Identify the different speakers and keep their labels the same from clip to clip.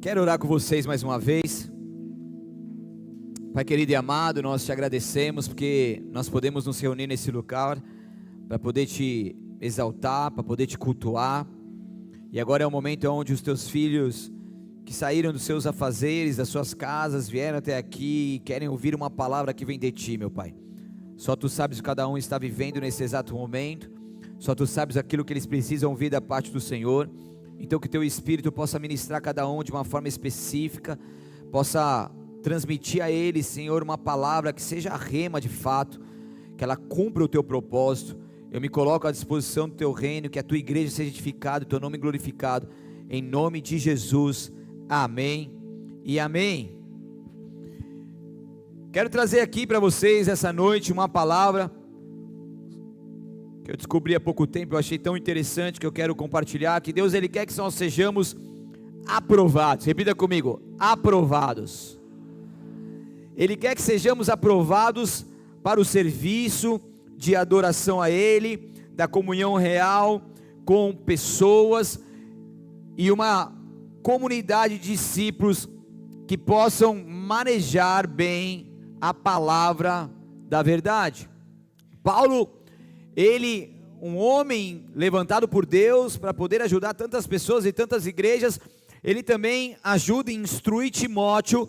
Speaker 1: Quero orar com vocês mais uma vez. Pai querido e amado, nós te agradecemos porque nós podemos nos reunir nesse lugar para poder te exaltar, para poder te cultuar. E agora é o momento onde os teus filhos que saíram dos seus afazeres, das suas casas, vieram até aqui e querem ouvir uma palavra que vem de ti, meu Pai. Só tu sabes o que cada um está vivendo nesse exato momento. Só tu sabes aquilo que eles precisam ouvir da parte do Senhor. Então que teu Espírito possa ministrar cada um de uma forma específica, possa transmitir a eles, Senhor, uma palavra que seja rema de fato, que ela cumpra o teu propósito. Eu me coloco à disposição do teu reino, que a tua igreja seja edificada, o teu nome glorificado, em nome de Jesus, amém e amém. Quero trazer aqui para vocês essa noite uma palavra que eu descobri há pouco tempo, eu achei tão interessante que eu quero compartilhar, que Deus Ele quer que nós sejamos aprovados. Repita comigo, aprovados. Ele quer que sejamos aprovados para o serviço de adoração a Ele, da comunhão real com pessoas e uma comunidade de discípulos que possam manejar bem a palavra da verdade. Paulo, ele, um homem levantado por Deus para poder ajudar tantas pessoas e tantas igrejas, ele também ajuda e instrui Timóteo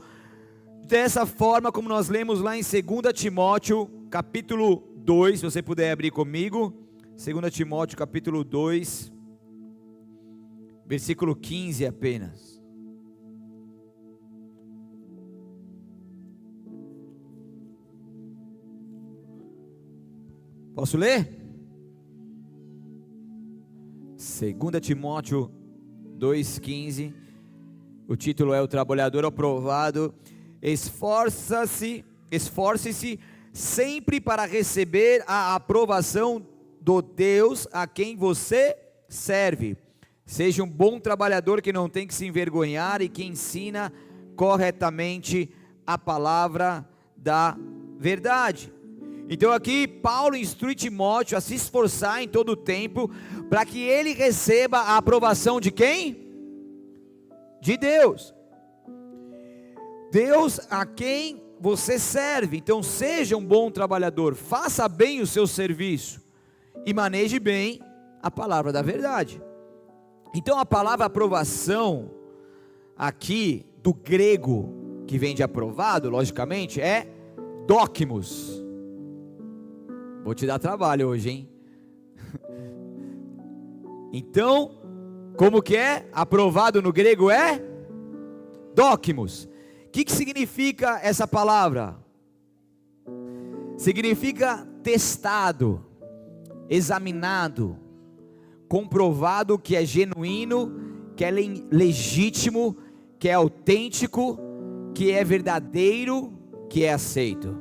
Speaker 1: dessa forma como nós lemos lá em 2 Timóteo capítulo 2, se você puder abrir comigo, 2 Timóteo capítulo 2, versículo 15 apenas. Posso ler? 2 Timóteo 2,15, o título é O Trabalhador Aprovado. Esforce-se sempre para receber a aprovação do Deus a quem você serve. Seja um bom trabalhador que não tem que se envergonhar e que ensina corretamente a palavra da verdade. Então aqui Paulo instrui Timóteo a se esforçar em todo o tempo para que ele receba a aprovação de quem? De Deus. Deus a quem você serve. Então seja um bom trabalhador, faça bem o seu serviço e maneje bem a palavra da verdade. Então a palavra aprovação aqui do grego, que vem de aprovado, logicamente, é dokimos. Vou te dar trabalho hoje, hein? Então, como que é? Aprovado no grego é dokimos. O que significa essa palavra? Significa testado, examinado, comprovado que é genuíno, que é legítimo, que é autêntico, que é verdadeiro, que é aceito.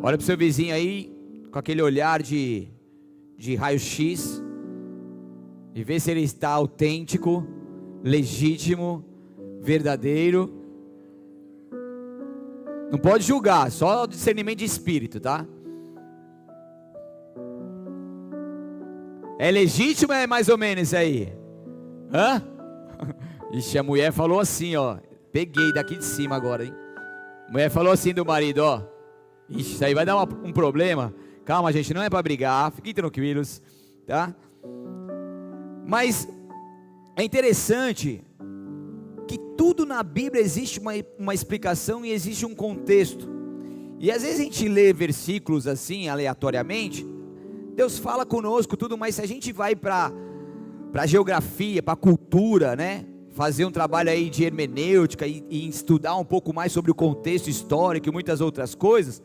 Speaker 1: Olha para o seu vizinho aí, com aquele olhar de raio-x, e vê se ele está autêntico, legítimo, verdadeiro. Não pode julgar, só discernimento de espírito, tá? É legítimo ou é mais ou menos isso aí? Hã? Ixi, a mulher falou assim, ó. Peguei daqui de cima agora, hein? A mulher falou assim do marido, ó. Ixi, isso aí vai dar um problema. Calma, gente, não é para brigar, fiquem tranquilos, tá? Mas é interessante que tudo na Bíblia existe uma explicação e existe um contexto. E às vezes a gente lê versículos assim, aleatoriamente, Deus fala conosco tudo, mas se a gente vai para a geografia, para a cultura, né? Fazer um trabalho aí de hermenêutica e estudar um pouco mais sobre o contexto histórico e muitas outras coisas,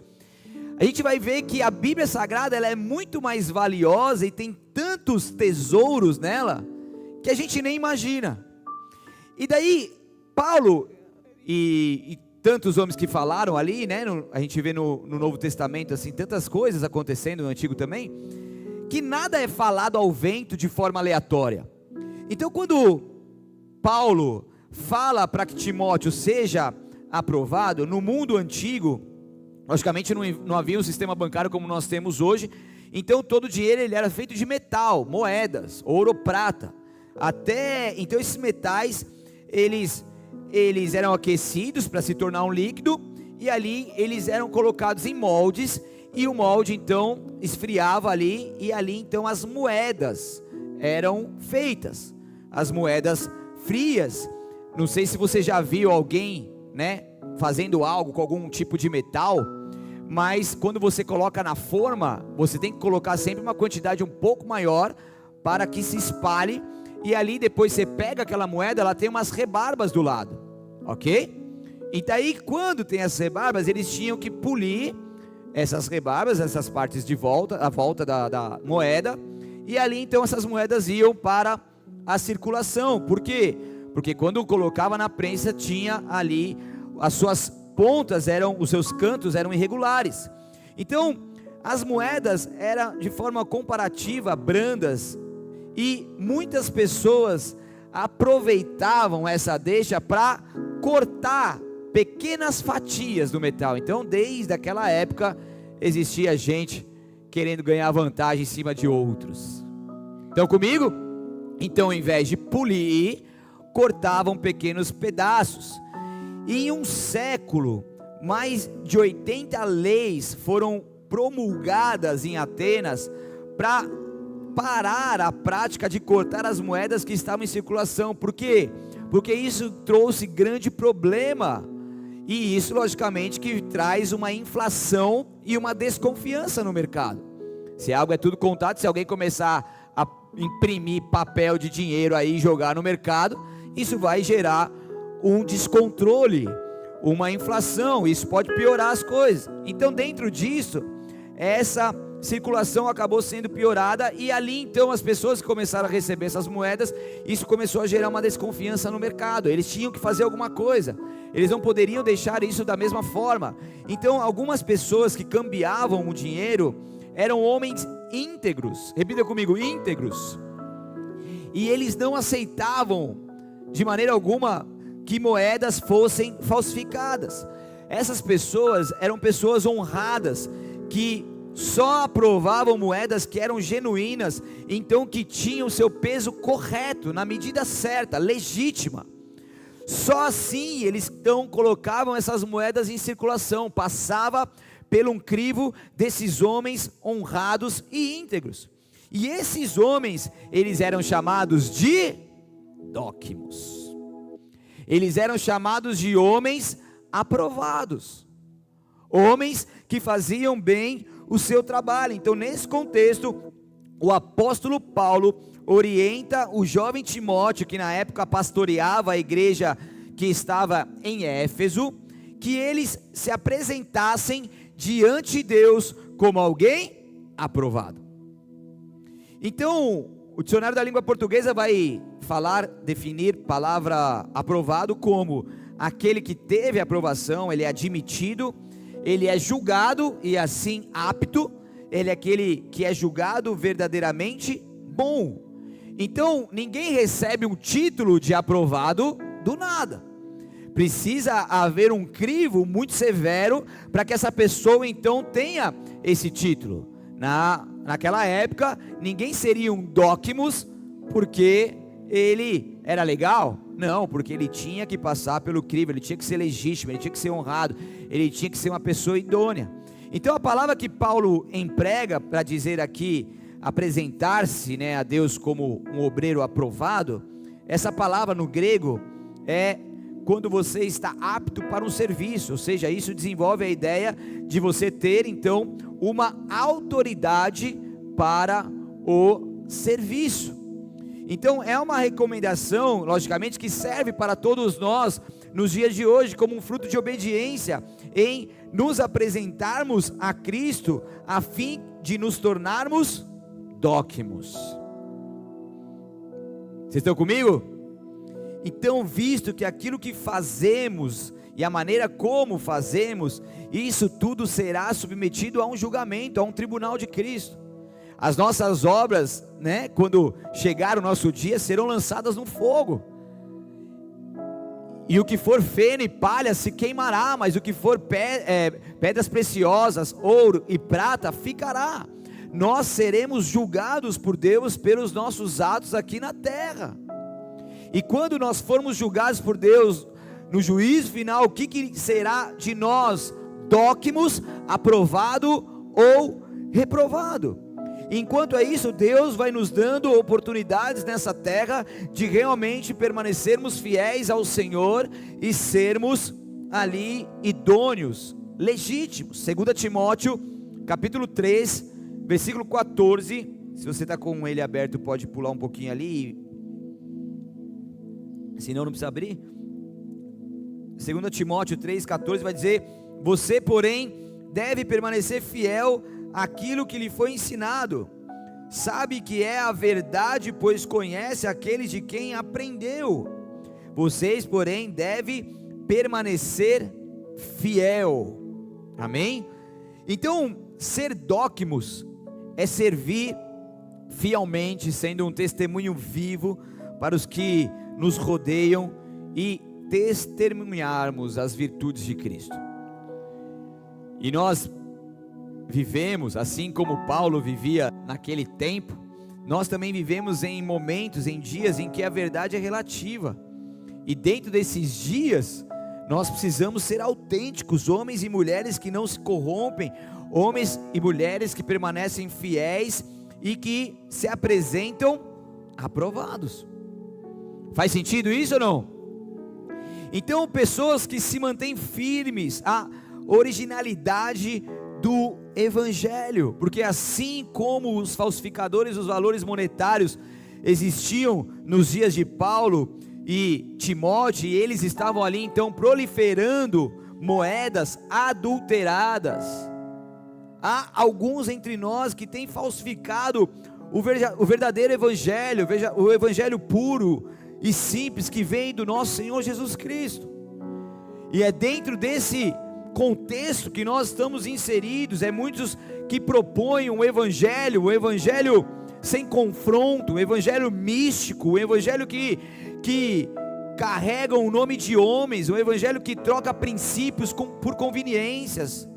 Speaker 1: a gente vai ver que a Bíblia Sagrada ela é muito mais valiosa e tem tantos tesouros nela que a gente nem imagina. E daí Paulo e tantos homens que falaram ali, né? A gente vê no Novo Testamento assim tantas coisas acontecendo, no Antigo também, que nada é falado ao vento de forma aleatória. Então quando Paulo fala para que Timóteo seja aprovado, no mundo antigo, logicamente não havia um sistema bancário como nós temos hoje, então todo o dinheiro ele era feito de metal, moedas, ouro, prata, então esses metais eles eram aquecidos para se tornar um líquido, e ali eles eram colocados em moldes, e o molde então esfriava ali, e ali então as moedas eram feitas, as moedas frias. Não sei se você já viu alguém, né, fazendo algo com algum tipo de metal, mas quando você coloca na forma, você tem que colocar sempre uma quantidade um pouco maior, para que se espalhe, e ali depois você pega aquela moeda, ela tem umas rebarbas do lado, ok? Então aí quando tem as rebarbas, eles tinham que polir essas rebarbas, essas partes de volta, a volta da moeda, e ali então essas moedas iam para a circulação. Por quê? Porque quando colocava na prensa, tinha ali, as suas pontas os seus cantos eram irregulares. Então as moedas eram de forma comparativa brandas, e muitas pessoas aproveitavam essa deixa para cortar pequenas fatias do metal. Então desde aquela época existia gente querendo ganhar vantagem em cima de outros. Estão comigo? Então ao invés de polir, cortavam pequenos pedaços. E em um século, mais de 80 leis foram promulgadas em Atenas para parar a prática de cortar as moedas que estavam em circulação. Por quê? Porque isso trouxe grande problema, e isso logicamente que traz uma inflação e uma desconfiança no mercado. Se algo é tudo contado, se alguém começar a imprimir papel de dinheiro aí e jogar no mercado, isso vai gerar um descontrole, uma inflação, isso pode piorar as coisas. Então dentro disso, essa circulação acabou sendo piorada, e ali então as pessoas que começaram a receber essas moedas, isso começou a gerar uma desconfiança no mercado. Eles tinham que fazer alguma coisa, eles não poderiam deixar isso da mesma forma. Então algumas pessoas que cambiavam o dinheiro eram homens íntegros, repita comigo, íntegros, e eles não aceitavam de maneira alguma que moedas fossem falsificadas. Essas pessoas eram pessoas honradas, que só aprovavam moedas que eram genuínas, então que tinham o seu peso correto, na medida certa, legítima. Só assim eles então colocavam essas moedas em circulação, passava pelo um crivo desses homens honrados e íntegros. E esses homens, eles eram chamados de dócimos. Eles eram chamados de homens aprovados, homens que faziam bem o seu trabalho. Então nesse contexto, o apóstolo Paulo orienta o jovem Timóteo, que na época pastoreava a igreja que estava em Éfeso, que eles se apresentassem diante de Deus como alguém aprovado. Então o dicionário da língua portuguesa vai definir palavra aprovado como aquele que teve aprovação, ele é admitido, ele é julgado e assim apto, ele é aquele que é julgado verdadeiramente bom. Então ninguém recebe um título de aprovado do nada, precisa haver um crivo muito severo para que essa pessoa então tenha esse título. Naquela época ninguém seria um dócimos porque ele era legal, não, porque ele tinha que passar pelo crivo, ele tinha que ser legítimo, ele tinha que ser honrado, ele tinha que ser uma pessoa idônea. Então a palavra que Paulo emprega para dizer aqui, apresentar-se, né, a Deus como um obreiro aprovado, essa palavra no grego é quando você está apto para um serviço, ou seja, isso desenvolve a ideia de você ter então uma autoridade para o serviço. Então é uma recomendação, logicamente, que serve para todos nós nos dias de hoje como um fruto de obediência, em nos apresentarmos a Cristo a fim de nos tornarmos dócimos. Vocês estão comigo? Então, visto que aquilo que fazemos e a maneira como fazemos, isso tudo será submetido a um julgamento, a um tribunal de Cristo. As nossas obras, né, quando chegar o nosso dia, serão lançadas no fogo. E o que for feno e palha se queimará, mas o que for pedras preciosas, ouro e prata, ficará. Nós seremos julgados por Deus pelos nossos atos aqui na terra. E quando nós formos julgados por Deus no juízo final, o que será de nós? Dócimos, aprovado ou reprovado? Enquanto é isso, Deus vai nos dando oportunidades nessa terra de realmente permanecermos fiéis ao Senhor e sermos ali idôneos, legítimos. 2 Timóteo capítulo 3, versículo 14, se você está com ele aberto pode pular um pouquinho ali, senão não precisa abrir. 2 Timóteo 3, 14 vai dizer: você porém deve permanecer fiel àquilo que lhe foi ensinado, sabe que é a verdade, pois conhece aqueles de quem aprendeu. Vocês porém devem permanecer fiel. Amém? Então, ser dócimos é servir fielmente, sendo um testemunho vivo para os que nos rodeiam e testemunharmos as virtudes de Cristo. E nós vivemos, assim como Paulo vivia naquele tempo, nós também vivemos em momentos, em dias em que a verdade é relativa, e dentro desses dias nós precisamos ser autênticos, homens e mulheres que não se corrompem, homens e mulheres que permanecem fiéis e que se apresentam aprovados. Faz sentido isso ou não? Então, pessoas que se mantêm firmes à originalidade do Evangelho, porque assim como os falsificadores dos valores monetários existiam nos dias de Paulo e Timóteo, e eles estavam ali então proliferando moedas adulteradas, há alguns entre nós que têm falsificado o verdadeiro Evangelho, o Evangelho puro e simples que vem do nosso Senhor Jesus Cristo. E é dentro desse contexto que nós estamos inseridos. É muitos que propõem um evangelho sem confronto, um evangelho místico, um evangelho que carrega o nome de homens, um evangelho que troca princípios por conveniências,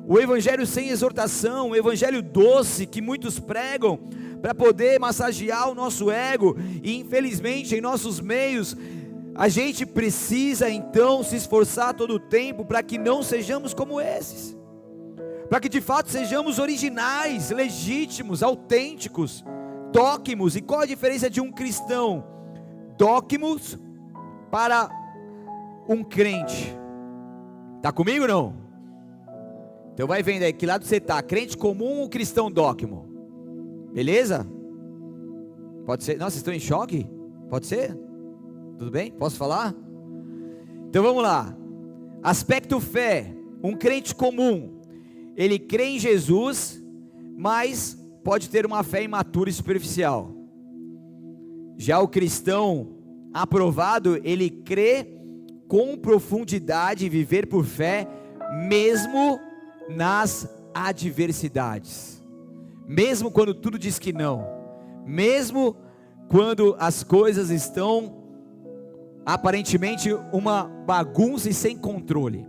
Speaker 1: o evangelho sem exortação, um evangelho doce que muitos pregam para poder massagear o nosso ego. E infelizmente em nossos meios a gente precisa então se esforçar todo o tempo para que não sejamos como esses, para que de fato sejamos originais, legítimos, autênticos, dócimos. E qual a diferença de um cristão dócimos para um crente? Está comigo ou não? Então vai vendo aí, que lado você está, crente comum ou cristão dócimo? Beleza? Pode ser? Nossa, vocês estão em choque? Pode ser? Tudo bem? Posso falar? Então vamos lá. Aspecto fé. Um crente comum, ele crê em Jesus, mas pode ter uma fé imatura e superficial. Já o cristão aprovado, ele crê com profundidade e viver por fé, mesmo nas adversidades, mesmo quando tudo diz que não, mesmo quando as coisas estão aparentemente uma bagunça e sem controle.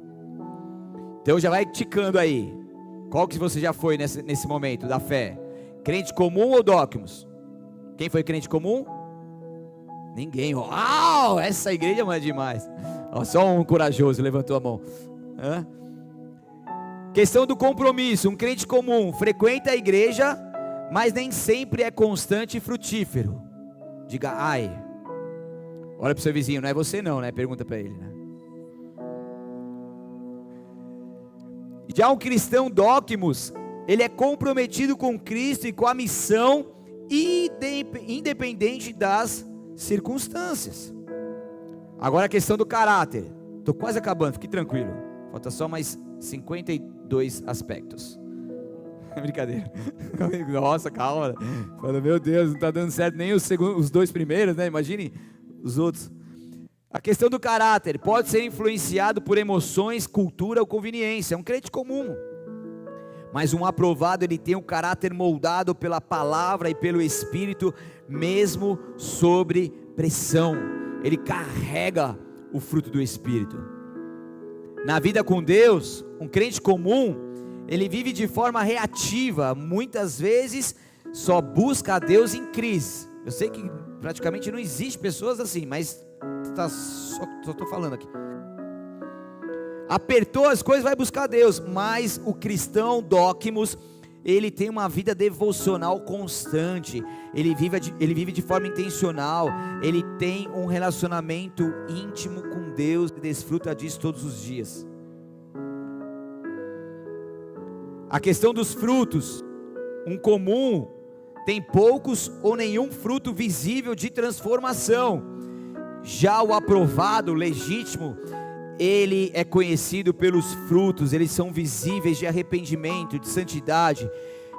Speaker 1: Então já vai ticando aí, qual que você já foi nesse momento da fé? Crente comum ou dócimos? Quem foi crente comum? Ninguém. Uau, essa igreja é demais. Ó, só um corajoso levantou a mão. Questão do compromisso. Um crente comum frequenta a igreja, mas nem sempre é constante e frutífero. Diga ai. Olha para o seu vizinho, não é você não, né? Pergunta para ele, né? Já um cristão dócimos, ele é comprometido com Cristo e com a missão, independente das circunstâncias. Agora a questão do caráter. Estou quase acabando, fique tranquilo. Falta só mais 52 aspectos. Brincadeira. Nossa, calma. Fala, meu Deus, não está dando certo nem os dois primeiros, né? Imagine os outros. A questão do caráter pode ser influenciado por emoções, cultura ou conveniência. É um crente comum, mas um aprovado, ele tem um caráter moldado pela palavra e pelo Espírito, mesmo sobre pressão. Ele carrega o fruto do Espírito. Na vida com Deus, um crente comum, ele vive de forma reativa, muitas vezes só busca a Deus em crise. Eu sei que praticamente não existe pessoas assim, mas só estou falando aqui. Apertou as coisas, vai buscar Deus. Mas o cristão Dóquimos, ele tem uma vida devocional constante, ele vive de forma intencional, ele tem um relacionamento íntimo com Deus e desfruta disso todos os dias. A questão dos frutos, um comum tem poucos ou nenhum fruto visível de transformação. Já o aprovado, o legítimo, ele é conhecido pelos frutos, eles são visíveis de arrependimento, de santidade,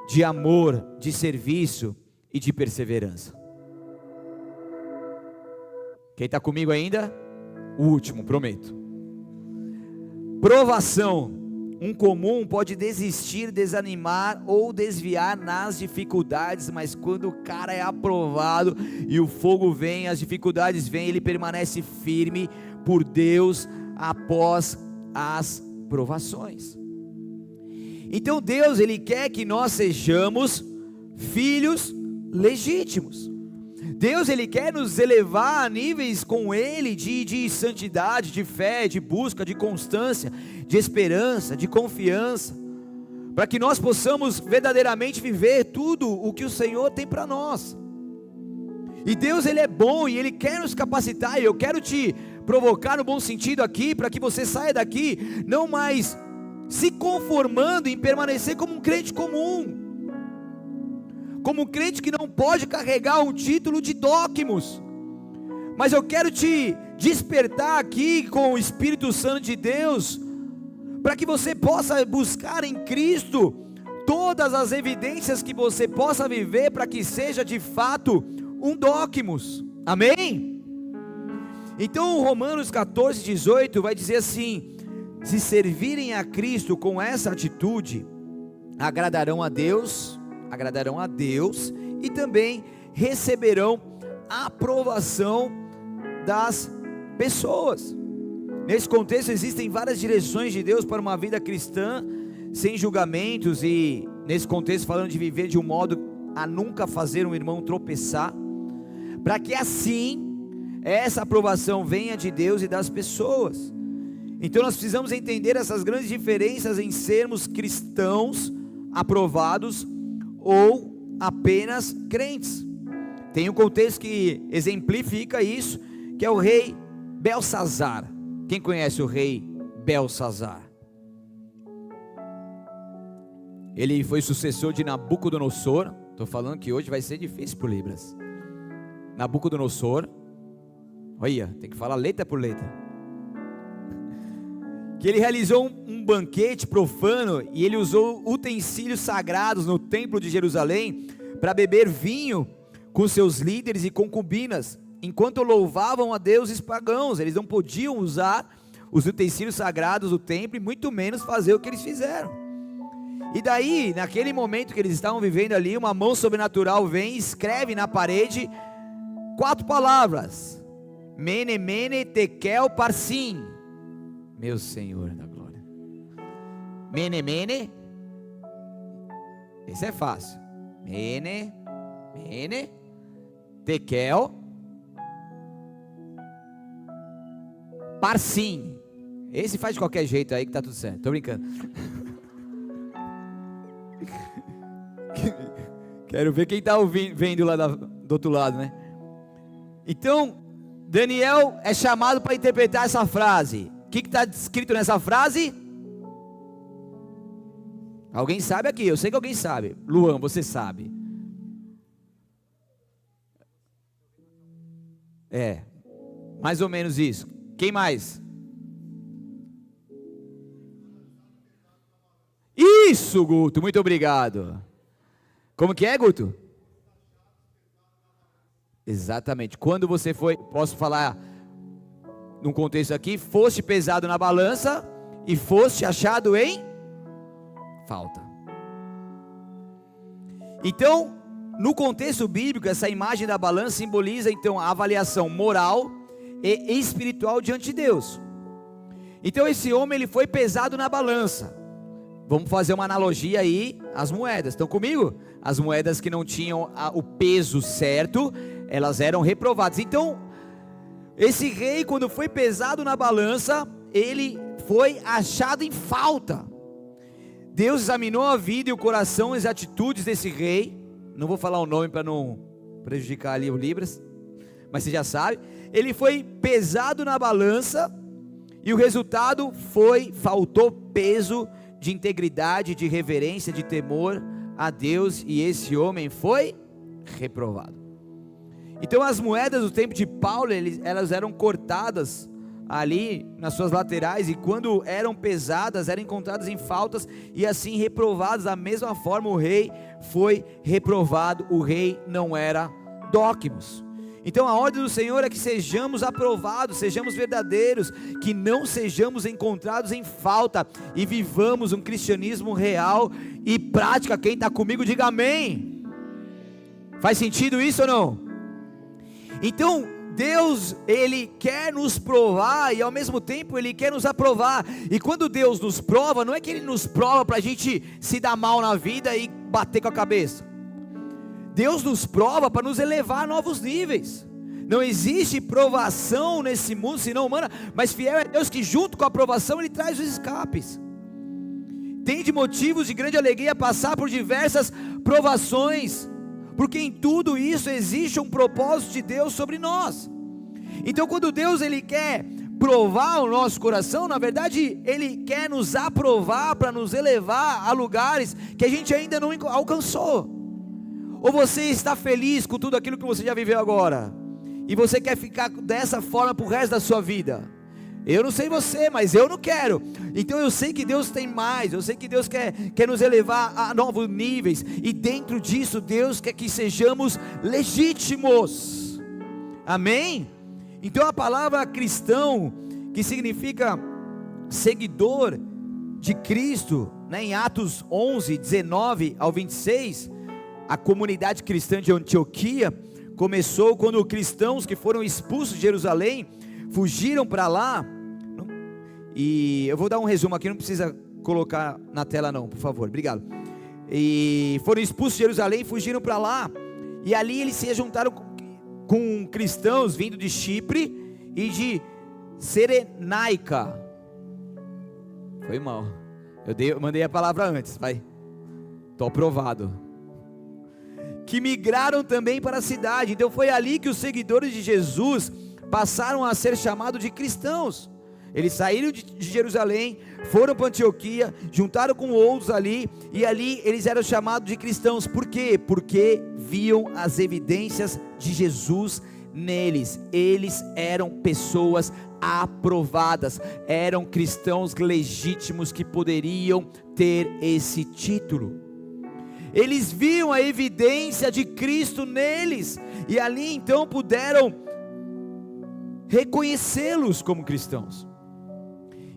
Speaker 1: de amor, de serviço e de perseverança. Quem está comigo ainda? O último, prometo. Provação. Um comum pode desistir, desanimar ou desviar nas dificuldades, mas quando o cara é aprovado e o fogo vem, as dificuldades vêm, ele permanece firme por Deus após as provações. Então Deus, Ele quer que nós sejamos filhos legítimos. Deus, Ele quer nos elevar a níveis com Ele de santidade, de fé, de busca, de constância, de esperança, de confiança, para que nós possamos verdadeiramente viver tudo o que o Senhor tem para nós. E Deus, Ele é bom e Ele quer nos capacitar, e eu quero te provocar no bom sentido aqui, para que você saia daqui, não mais se conformando em permanecer como um crente comum, como um crente que não pode carregar um título de Dóquimos, mas eu quero te despertar aqui com o Espírito Santo de Deus, para que você possa buscar em Cristo todas as evidências que você possa viver, para que seja de fato um Dóquimos, amém? Então Romanos 14:18 vai dizer assim: se servirem a Cristo com essa atitude, agradarão a Deus e também receberão a aprovação das pessoas. Nesse contexto existem várias direções de Deus para uma vida cristã, sem julgamentos, e nesse contexto falando de viver de um modo a nunca fazer um irmão tropeçar, para que assim essa aprovação venha de Deus e das pessoas. Então nós precisamos entender essas grandes diferenças em sermos cristãos aprovados ou apenas crentes. Tem um contexto que exemplifica isso, que é o rei Belsazar. Quem conhece o rei Belsazar? Ele foi sucessor de Nabucodonosor. Estou falando que hoje vai ser difícil para o Libras. Nabucodonosor, olha, tem que falar letra por letra. Que ele realizou um banquete profano, e ele usou utensílios sagrados no templo de Jerusalém, para beber vinho com seus líderes e concubinas, enquanto louvavam a deuses pagãos. Eles não podiam usar os utensílios sagrados do templo, e muito menos fazer o que eles fizeram. E daí, naquele momento que eles estavam vivendo ali, uma mão sobrenatural vem e escreve na parede 4 palavras: Mene, Mene, Tekel, Parsim. Meu Senhor da glória. Mene, Mene. Esse é fácil. Mene, Mene, Tekel, Parsim. Esse faz de qualquer jeito aí que tá tudo certo. Tô brincando. Quero ver quem está vendo lá do outro lado, né? Então, Daniel é chamado para interpretar essa frase. O que está escrito nessa frase? Alguém sabe aqui? Eu sei que alguém sabe. Luan, você sabe. É, mais ou menos isso. Quem mais? Isso, Guto, muito obrigado. Como que é, Guto? Exatamente. Quando você foi, posso falar num contexto aqui, foste pesado na balança e foste achado em falta. Então, no contexto bíblico, essa imagem da balança simboliza então a avaliação moral e espiritual diante de Deus. Então esse homem, ele foi pesado na balança. Vamos fazer uma analogia aí às moedas. Estão comigo? As moedas que não tinham o peso certo, elas eram reprovadas. Então, esse rei, quando foi pesado na balança, ele foi achado em falta. Deus examinou a vida e o coração e as atitudes desse rei. Não vou falar o nome para não prejudicar ali o Libras, mas você já sabe. Ele foi pesado na balança e o resultado foi: faltou peso de integridade, de reverência, de temor a Deus, e esse homem foi reprovado. Então as moedas do tempo de Paulo, elas eram cortadas ali nas suas laterais, e quando eram pesadas, eram encontradas em faltas e assim reprovadas. Da mesma forma o rei foi reprovado. O rei não era dócimos. Então a ordem do Senhor é que sejamos aprovados, sejamos verdadeiros, que não sejamos encontrados em falta, e vivamos um cristianismo real e prática. Quem está comigo diga amém. Faz sentido isso ou não? Então Deus, Ele quer nos provar e ao mesmo tempo Ele quer nos aprovar. E quando Deus nos prova, não é que Ele nos prova para a gente se dar mal na vida e bater com a cabeça. Deus nos prova para nos elevar a novos níveis. Não existe provação nesse mundo senão humana, mas fiel é Deus que junto com a provação Ele traz os escapes. Tem de motivos de grande alegria passar por diversas provações, porque em tudo isso existe um propósito de Deus sobre nós. Então quando Deus Ele quer provar o nosso coração, na verdade Ele quer nos aprovar para nos elevar a lugares que a gente ainda não alcançou. Ou você está feliz com tudo aquilo que você já viveu agora, e você quer ficar dessa forma para o resto da sua vida? Eu não sei você, mas eu não quero. Então eu sei que Deus tem mais. Eu sei que Deus quer nos elevar a novos níveis, e dentro disso Deus quer que sejamos legítimos. Amém? Então a palavra cristão, que significa seguidor de Cristo, né, em Atos 11, 19 ao 26, a comunidade cristã de Antioquia começou quando cristãos que foram expulsos de Jerusalém fugiram para lá. E eu vou dar um resumo aqui, não precisa colocar na tela não, por favor, obrigado. E foram expulsos de Jerusalém, fugiram para lá, e ali eles se juntaram com cristãos vindo de Chipre e de Cirenaica. Foi mal, eu mandei a palavra antes, vai, estou aprovado. Que migraram também para a cidade. Então foi ali que os seguidores de Jesus passaram a ser chamados de cristãos. Eles saíram de Jerusalém, foram para Antioquia, juntaram com outros ali, e ali eles eram chamados de cristãos. Por quê? Porque viam as evidências de Jesus neles. Eles eram pessoas aprovadas, eram cristãos legítimos que poderiam ter esse título. Eles viam a evidência de Cristo neles, e ali então puderam reconhecê-los como cristãos.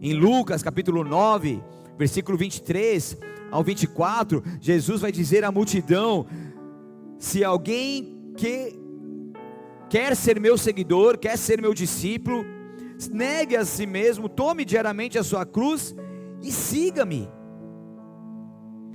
Speaker 1: Em Lucas capítulo 9, versículo 23 ao 24, Jesus vai dizer à multidão: se alguém quer ser meu seguidor, quer ser meu discípulo, negue a si mesmo, tome diariamente a sua cruz e siga-me.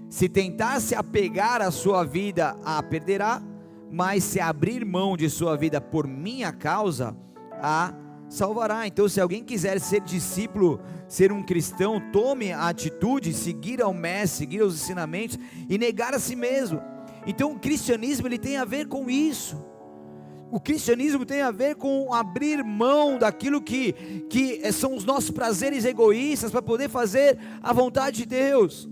Speaker 1: Se tentar se apegar à sua vida, a perderá, mas se abrir mão de sua vida por minha causa, a salvará. Então se alguém quiser ser discípulo, ser um cristão, tome a atitude, seguir ao mestre, seguir os ensinamentos e negar a si mesmo. Então o cristianismo ele tem a ver com isso. O cristianismo tem a ver com abrir mão daquilo que são os nossos prazeres egoístas, para poder fazer a vontade de Deus.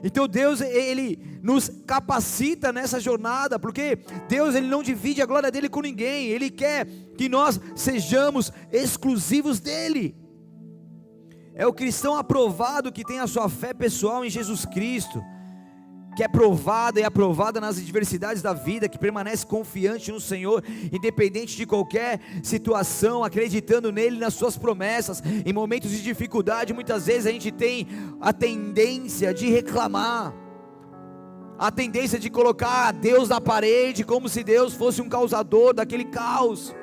Speaker 1: Então Deus, Ele nos capacita nessa jornada, porque Deus, Ele não divide a glória dEle com ninguém. Ele quer que nós sejamos exclusivos dEle. É o cristão aprovado que tem a sua fé pessoal em Jesus Cristo, que é provada e aprovada nas adversidades da vida, que permanece confiante no Senhor, independente de qualquer situação, acreditando nele, nas suas promessas. Em momentos de dificuldade, muitas vezes a gente tem a tendência de reclamar, a tendência de colocar Deus na parede, como se Deus fosse um causador daquele caos.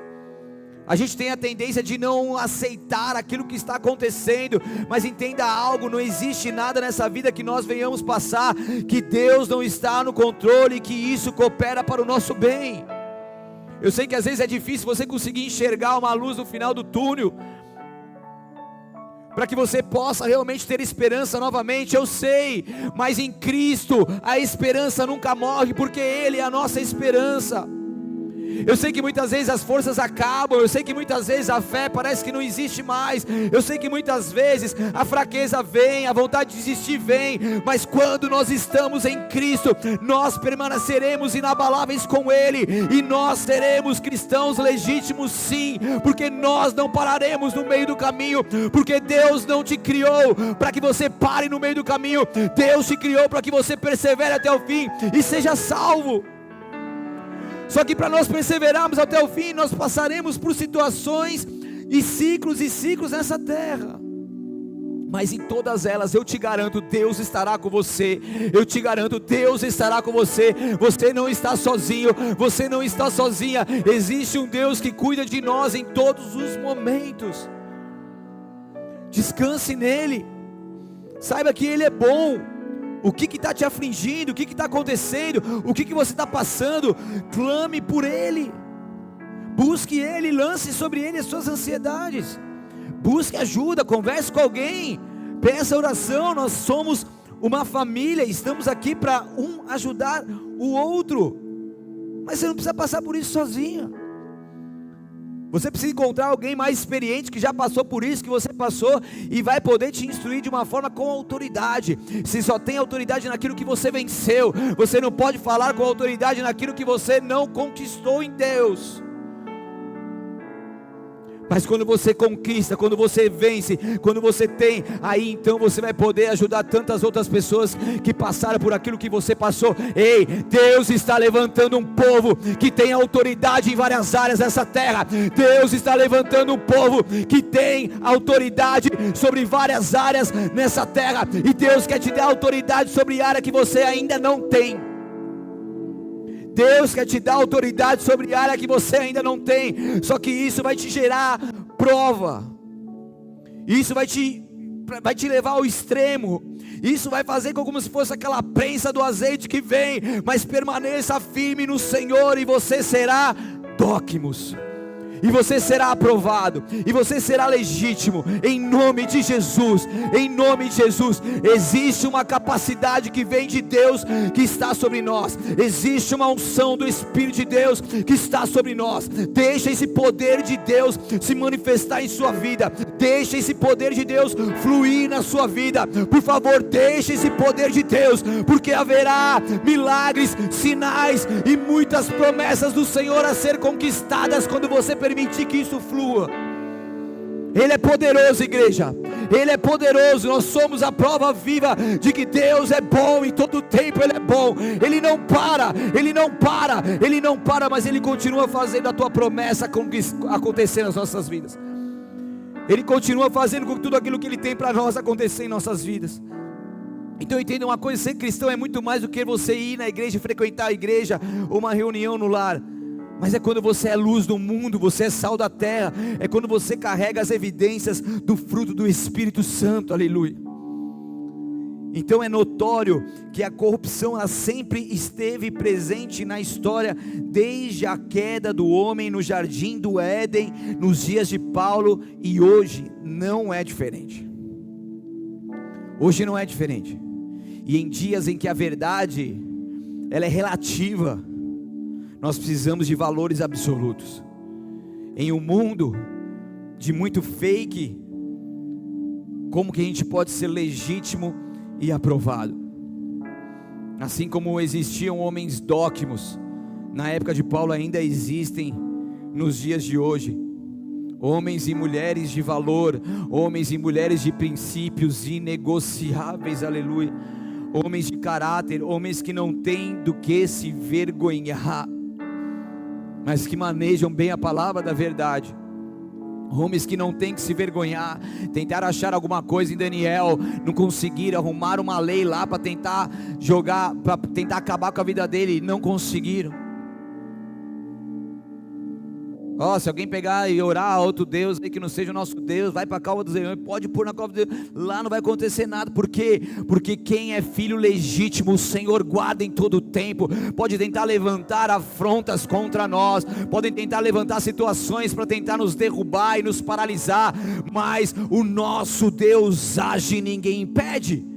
Speaker 1: A gente tem a tendência de não aceitar aquilo que está acontecendo, mas entenda algo: não existe nada nessa vida que nós venhamos passar, que Deus não está no controle, e que isso coopera para o nosso bem. Eu sei que às vezes é difícil você conseguir enxergar uma luz no final do túnel, para que você possa realmente ter esperança novamente. Eu sei, mas em Cristo a esperança nunca morre, porque Ele é a nossa esperança. Eu sei que muitas vezes as forças acabam, eu sei que muitas vezes a fé parece que não existe mais, eu sei que muitas vezes a fraqueza vem, a vontade de desistir vem, mas quando nós estamos em Cristo, nós permaneceremos inabaláveis com Ele, e nós seremos cristãos legítimos sim, porque nós não pararemos no meio do caminho, porque Deus não te criou para que você pare no meio do caminho, Deus te criou para que você persevere até o fim e seja salvo. Só que para nós perseverarmos até o fim, nós passaremos por situações e ciclos nessa terra. Mas em todas elas, eu te garanto, Deus estará com você. Eu te garanto, Deus estará com você. Você não está sozinho, você não está sozinha. Existe um Deus que cuida de nós em todos os momentos. Descanse nele. Saiba que Ele é bom. O que está te afligindo, o que está acontecendo, o que você está passando, clame por Ele, busque Ele, lance sobre Ele as suas ansiedades, busque ajuda, converse com alguém, peça oração. Nós somos uma família, estamos aqui para um ajudar o outro, mas você não precisa passar por isso sozinho. Você precisa encontrar alguém mais experiente, que já passou por isso que você passou, e vai poder te instruir de uma forma com autoridade. Se só tem autoridade naquilo que você venceu, você não pode falar com autoridade naquilo que você não conquistou em Deus. Mas quando você conquista, quando você vence, quando você tem, aí então você vai poder ajudar tantas outras pessoas que passaram por aquilo que você passou. Ei, Deus está levantando um povo que tem autoridade em várias áreas dessa terra. Deus está levantando um povo que tem autoridade sobre várias áreas nessa terra, e Deus quer te dar autoridade sobre a área que você ainda não tem. Deus quer te dar autoridade sobre a área que você ainda não tem. Só que isso vai te gerar prova. Isso vai te levar ao extremo. Isso vai fazer como se fosse aquela prensa do azeite que vem. Mas permaneça firme no Senhor, e você será dócimos. E você será aprovado, e você será legítimo, em nome de Jesus. Em nome de Jesus. Existe uma capacidade que vem de Deus, que está sobre nós. Existe uma unção do Espírito de Deus que está sobre nós. Deixa esse poder de Deus se manifestar em sua vida. Deixa esse poder de Deus fluir na sua vida. Por favor, deixa esse poder de Deus, porque haverá milagres, sinais e muitas promessas do Senhor a ser conquistadas quando você permitir que isso flua. Ele é poderoso, igreja. Ele é poderoso. Nós somos a prova viva de que Deus é bom, e todo tempo Ele é bom. Ele não para, Ele não para, Ele não para, mas Ele continua fazendo a tua promessa acontecer nas nossas vidas. Ele continua fazendo com que tudo aquilo que Ele tem para nós acontecer em nossas vidas. Então entenda uma coisa: ser cristão é muito mais do que você ir na igreja, frequentar a igreja, ou uma reunião no lar. Mas é quando você é luz do mundo, você é sal da terra. É quando você carrega as evidências do fruto do Espírito Santo, aleluia. Então é notório que a corrupção, ela sempre esteve presente na história, desde a queda do homem no jardim do Éden, nos dias de Paulo, e hoje não é diferente. Hoje não é diferente. E em dias em que a verdade, ela é relativa, nós precisamos de valores absolutos. Em um mundo de muito fake, como que a gente pode ser legítimo e aprovado? Assim como existiam homens dócimos na época de Paulo, ainda existem nos dias de hoje homens e mulheres de valor, homens e mulheres de princípios inegociáveis, aleluia. Homens de caráter, homens que não têm do que se vergonhar, mas que manejam bem a palavra da verdade. Homens que não têm que se vergonhar. Tentaram achar alguma coisa em Daniel, não conseguiram. Arrumaram uma lei lá para tentar jogar, para tentar acabar com a vida dele, não conseguiram. Se alguém pegar e orar a outro Deus aí que não seja o nosso Deus, vai para a cova dos leões, pode pôr na cova dos leões, lá não vai acontecer nada. Por quê? Porque quem é filho legítimo, o Senhor guarda em todo o tempo. Pode tentar levantar afrontas contra nós, podem tentar levantar situações para tentar nos derrubar e nos paralisar, mas o nosso Deus age e ninguém impede.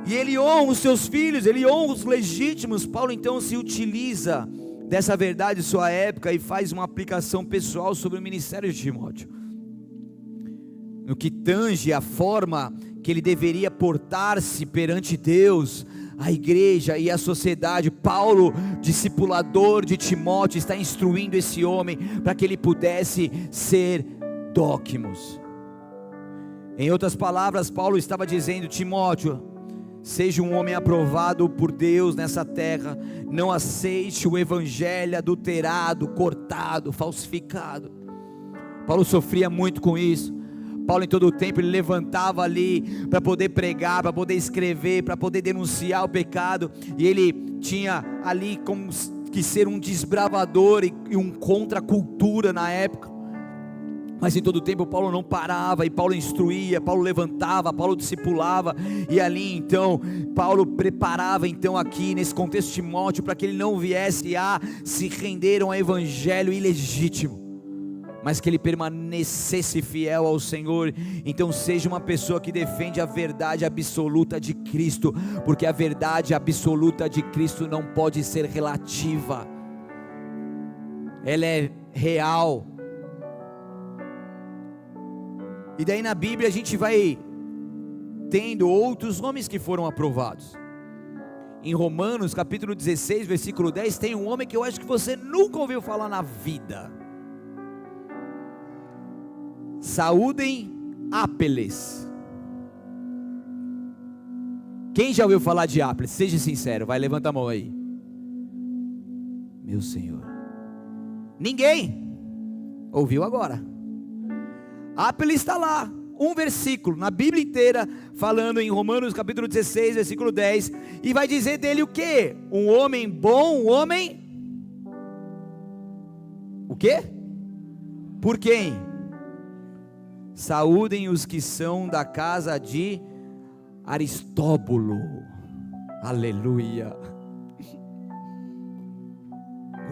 Speaker 1: E Ele honra os seus filhos, Ele honra os legítimos. Paulo então se utiliza dessa verdade em sua época e faz uma aplicação pessoal sobre o ministério de Timóteo, no que tange a forma que ele deveria portar-se perante Deus, a igreja e a sociedade. Paulo, discipulador de Timóteo, está instruindo esse homem para que ele pudesse ser dócimos. Em outras palavras, Paulo estava dizendo: Timóteo, seja um homem aprovado por Deus nessa terra, não aceite o evangelho adulterado, cortado, falsificado. Paulo sofria muito com isso. Paulo em todo o tempo ele levantava ali para poder pregar, para poder escrever, para poder denunciar o pecado, e ele tinha ali como que ser um desbravador e um contra a cultura na época. Mas em todo o tempo Paulo não parava, e Paulo instruía, Paulo levantava, Paulo discipulava, e ali então Paulo preparava então aqui nesse contexto Timóteo para que ele não viesse a se render ao evangelho ilegítimo, mas que ele permanecesse fiel ao Senhor. Então seja uma pessoa que defende a verdade absoluta de Cristo, porque a verdade absoluta de Cristo não pode ser relativa, ela é real. E daí na Bíblia a gente vai tendo outros homens que foram aprovados. Em Romanos capítulo 16 versículo 10 tem um homem que eu acho que você nunca ouviu falar na vida. Saúdem Ápeles. Quem já ouviu falar de Ápeles? Seja sincero, vai, levanta a mão aí. Meu Senhor, ninguém ouviu agora. Ápeles está lá, um versículo na Bíblia inteira, falando em Romanos capítulo 16 versículo 10, e vai dizer dele o quê? Um homem bom, um homem, o quê? Por quem? Saúdem os que são da casa de Aristóbulo. Aleluia.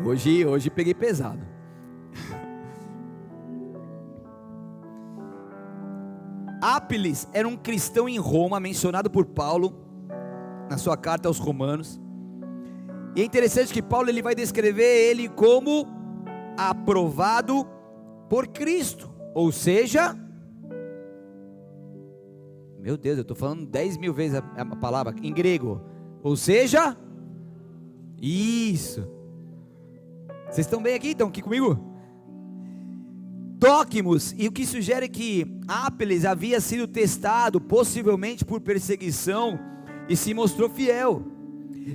Speaker 1: Hoje peguei pesado. Ápeles era um cristão em Roma, mencionado por Paulo na sua carta aos Romanos. E é interessante que Paulo ele vai descrever ele como aprovado por Cristo, ou seja, meu Deus, eu estou falando 10.000 vezes a palavra em grego, ou seja, isso. Vocês estão bem aqui? Estão aqui comigo? Dócimos, e o que sugere que Ápeles havia sido testado, possivelmente por perseguição, e se mostrou fiel.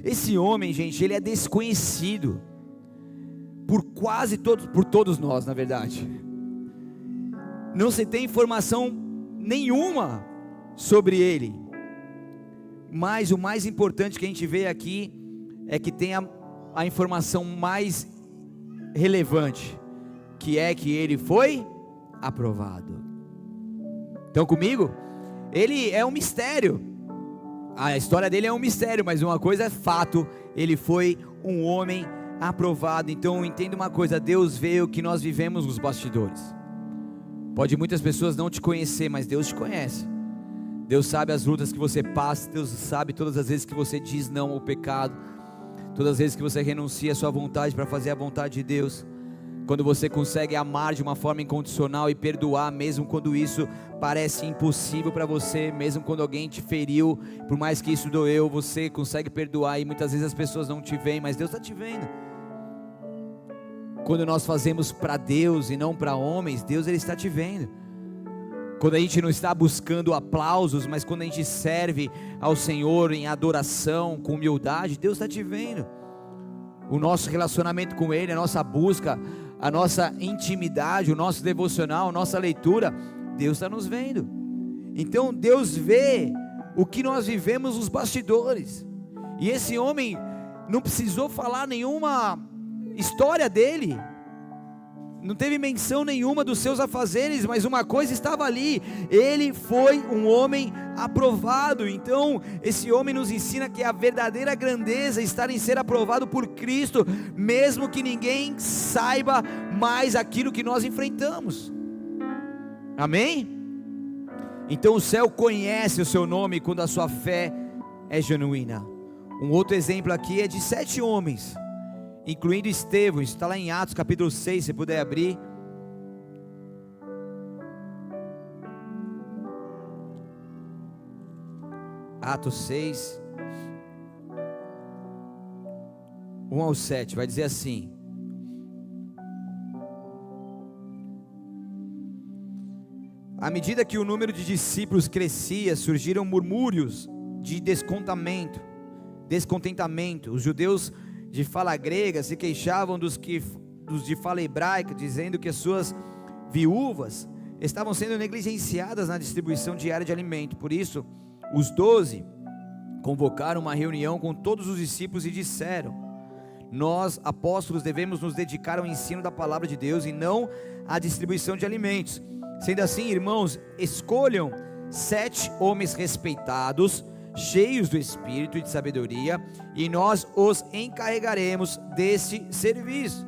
Speaker 1: Esse homem, gente, ele é desconhecido por quase todos, por todos nós, na verdade. Não se tem informação nenhuma sobre ele, mas o mais importante que a gente vê aqui é que tem a informação mais relevante, que é que ele foi aprovado. Estão comigo? Ele é um mistério, a história dele é um mistério, mas uma coisa é fato, ele foi um homem aprovado. Então entenda uma coisa, Deus vê o que nós vivemos nos bastidores. Pode muitas pessoas não te conhecer, mas Deus te conhece. Deus sabe as lutas que você passa, Deus sabe todas as vezes que você diz não ao pecado, todas as vezes que você renuncia à sua vontade para fazer a vontade de Deus. Quando você consegue amar de uma forma incondicional e perdoar, mesmo quando isso parece impossível para você, mesmo quando alguém te feriu, por mais que isso doeu, você consegue perdoar, e muitas vezes as pessoas não te veem, mas Deus está te vendo. Quando nós fazemos para Deus e não para homens, Deus ele está te vendo. Quando a gente não está buscando aplausos, mas quando a gente serve ao Senhor em adoração, com humildade, Deus está te vendo. O nosso relacionamento com Ele, a nossa busca, a nossa intimidade, o nosso devocional, a nossa leitura, Deus está nos vendo. Então Deus vê o que nós vivemos nos bastidores. E esse homem não precisou falar nenhuma história dele, não teve menção nenhuma dos seus afazeres, mas uma coisa estava ali: ele foi um homem aprovado. Então esse homem nos ensina que a verdadeira grandeza está em ser aprovado por Cristo, mesmo que ninguém saiba mais aquilo que nós enfrentamos. Amém? Então o céu conhece o seu nome quando a sua fé é genuína. Um outro exemplo aqui é de 7 homens, incluindo Estevão. Isso está lá em Atos capítulo 6, se puder abrir. Atos 6, 1 ao 7, vai dizer assim: à medida que o número de discípulos crescia, surgiram murmúrios de descontentamento. Os judeus de fala grega se queixavam dos de fala hebraica, dizendo que as suas viúvas estavam sendo negligenciadas na distribuição diária de alimento. Por isso, os 12 convocaram uma reunião com todos os discípulos e disseram: nós, apóstolos, devemos nos dedicar ao ensino da palavra de Deus e não à distribuição de alimentos. Sendo assim, irmãos, escolham 7 homens respeitados, cheios do Espírito e de sabedoria, e nós os encarregaremos deste serviço.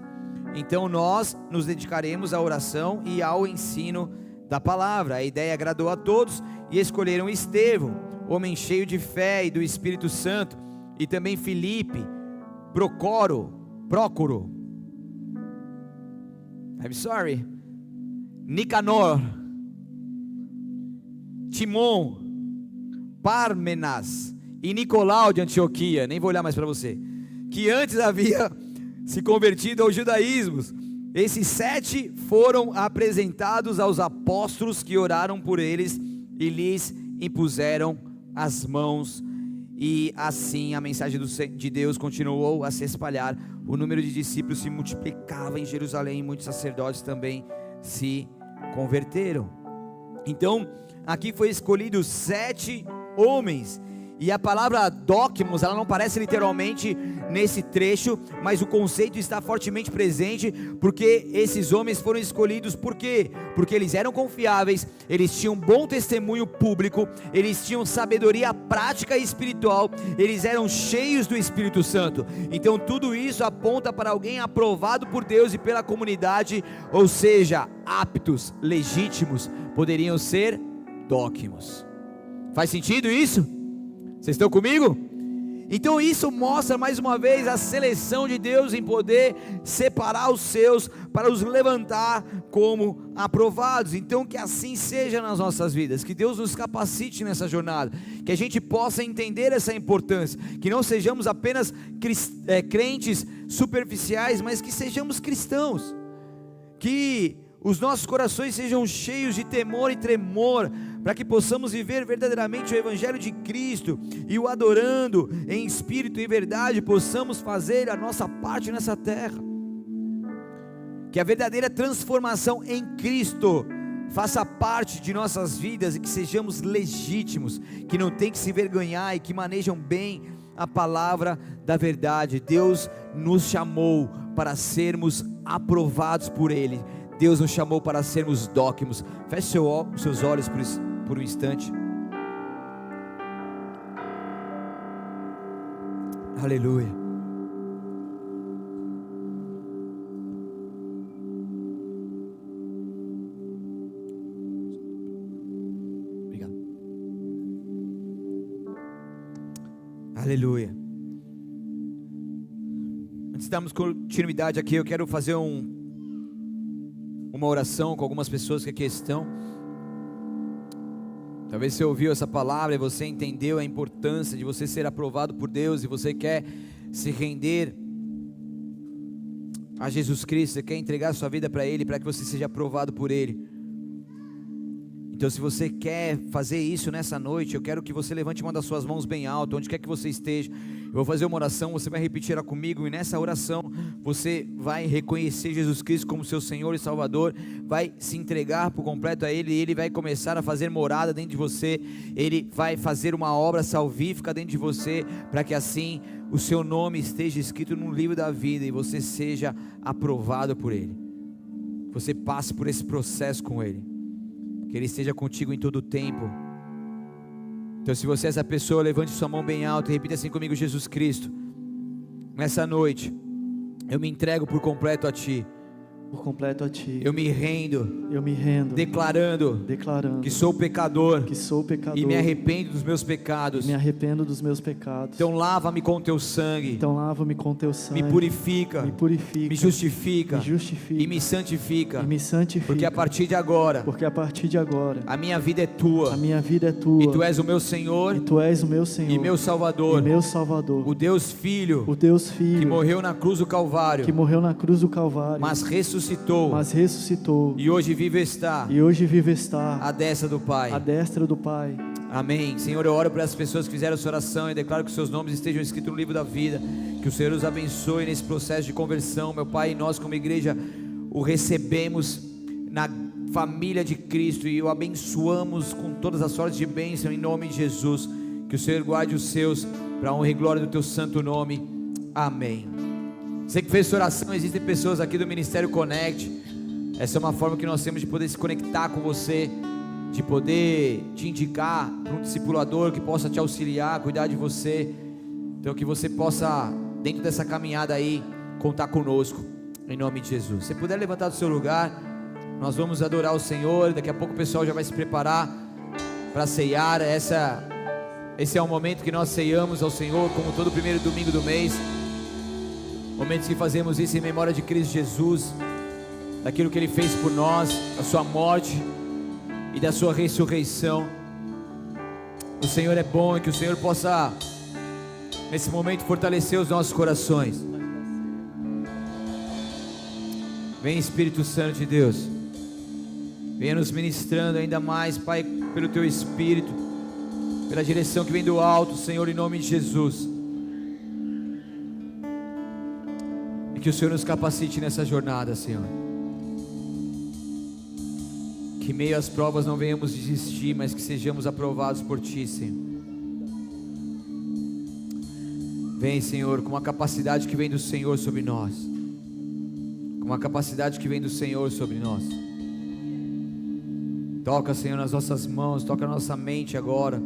Speaker 1: Então nós nos dedicaremos à oração e ao ensino da palavra. A ideia agradou a todos e escolheram Estevão, homem cheio de fé e do Espírito Santo, e também Filipe, Prócoro, Nicanor, Timon, Pármenas e Nicolau de Antioquia, nem vou olhar mais para você, que antes havia se convertido ao judaísmo. Esses 7 foram apresentados aos apóstolos, que oraram por eles e lhes impuseram as mãos, e assim a mensagem de Deus continuou a se espalhar. O número de discípulos se multiplicava em Jerusalém, e muitos sacerdotes também se converteram. Então aqui foi escolhido 7 homens, e a palavra dóquimos, ela não aparece literalmente nesse trecho, mas o conceito está fortemente presente, porque esses homens foram escolhidos. Por quê? Porque eles eram confiáveis, eles tinham bom testemunho público, eles tinham sabedoria prática e espiritual, eles eram cheios do Espírito Santo. Então tudo isso aponta para alguém aprovado por Deus e pela comunidade, ou seja, aptos, legítimos, poderiam ser dóquimos. Faz sentido isso? Vocês estão comigo? Então isso mostra mais uma vez a seleção de Deus em poder separar os seus para os levantar como aprovados. Então que assim seja nas nossas vidas, que Deus nos capacite nessa jornada, que a gente possa entender essa importância, que não sejamos apenas crentes superficiais, mas que sejamos cristãos, que os nossos corações sejam cheios de temor e tremor, para que possamos viver verdadeiramente o Evangelho de Cristo, e o adorando em espírito e verdade, possamos fazer a nossa parte nessa terra. Que a verdadeira transformação em Cristo faça parte de nossas vidas, e que sejamos legítimos, que não tem que se vergonhar, e que manejam bem a palavra da verdade. Deus nos chamou para sermos aprovados por Ele. Deus nos chamou para sermos dóquimos. Feche seus olhos por um instante. Aleluia. Obrigado. Aleluia. Antes de darmos continuidade aqui, eu quero fazer uma oração com algumas pessoas que aqui estão. Talvez você ouviu essa palavra e você entendeu a importância de você ser aprovado por Deus, e você quer se render a Jesus Cristo, você quer entregar sua vida para Ele, para que você seja aprovado por Ele. Então se você quer fazer isso nessa noite, eu quero que você levante uma das suas mãos bem alto, onde quer que você esteja. Eu vou fazer uma oração, você vai repetir ela comigo, e nessa oração você vai reconhecer Jesus Cristo como seu Senhor e Salvador, vai se entregar por completo a Ele, e Ele vai começar a fazer morada dentro de você, Ele vai fazer uma obra salvífica dentro de você, para que assim o seu nome esteja escrito no livro da vida, e você seja aprovado por Ele. que você passe por esse processo com Ele, que Ele esteja contigo em todo o tempo. Então, se você é essa pessoa, levante sua mão bem alta e repita assim comigo: Jesus Cristo, nessa noite eu me entrego por completo a Ti.
Speaker 2: Por completo a Ti.
Speaker 1: Eu me rendo, declarando que sou pecador, e me arrependo dos meus pecados. Então lava-me com Teu sangue. Me purifica, me justifica e me santifica. Porque a partir de agora, a minha vida é Tua. E Tu és o meu Senhor e meu Salvador. O Deus Filho que morreu na cruz do Calvário, mas ressuscitou. E hoje vive está à destra do Pai. Amém. Senhor, eu oro para as pessoas que fizeram essa oração e declaro que os seus nomes estejam escritos no livro da vida. Que o Senhor os abençoe nesse processo de conversão, meu Pai. E nós como igreja o recebemos na família de Cristo e o abençoamos com todas as sortes de bênção em nome de Jesus. Que o Senhor guarde os seus para a honra e glória do Teu santo nome. Amém. Você que fez essa oração, existem pessoas aqui do Ministério Connect. Essa é uma forma que nós temos de poder se conectar com você, de poder te indicar para um discipulador que possa te auxiliar, cuidar de você. Então que você possa, dentro dessa caminhada aí, contar conosco, em nome de Jesus. Se puder levantar do seu lugar, nós vamos adorar o Senhor. Daqui a pouco o pessoal já vai se preparar para ceiar. Esse é o momento que nós ceiamos ao Senhor, como todo primeiro domingo do mês. Momentos que fazemos isso em memória de Cristo Jesus, daquilo que Ele fez por nós, da sua morte e da sua ressurreição. O Senhor é bom e que o Senhor possa, nesse momento, fortalecer os nossos corações. Vem Espírito Santo de Deus, venha nos ministrando ainda mais, Pai, pelo Teu Espírito, pela direção que vem do alto, Senhor, em nome de Jesus. E que o Senhor nos capacite nessa jornada, Senhor. Que meio às provas não venhamos desistir, mas que sejamos aprovados por Ti, Senhor. Vem, Senhor, com uma capacidade que vem do Senhor sobre nós. Com uma capacidade que vem do Senhor sobre nós. Toca, Senhor, nas nossas mãos, toca na nossa mente agora.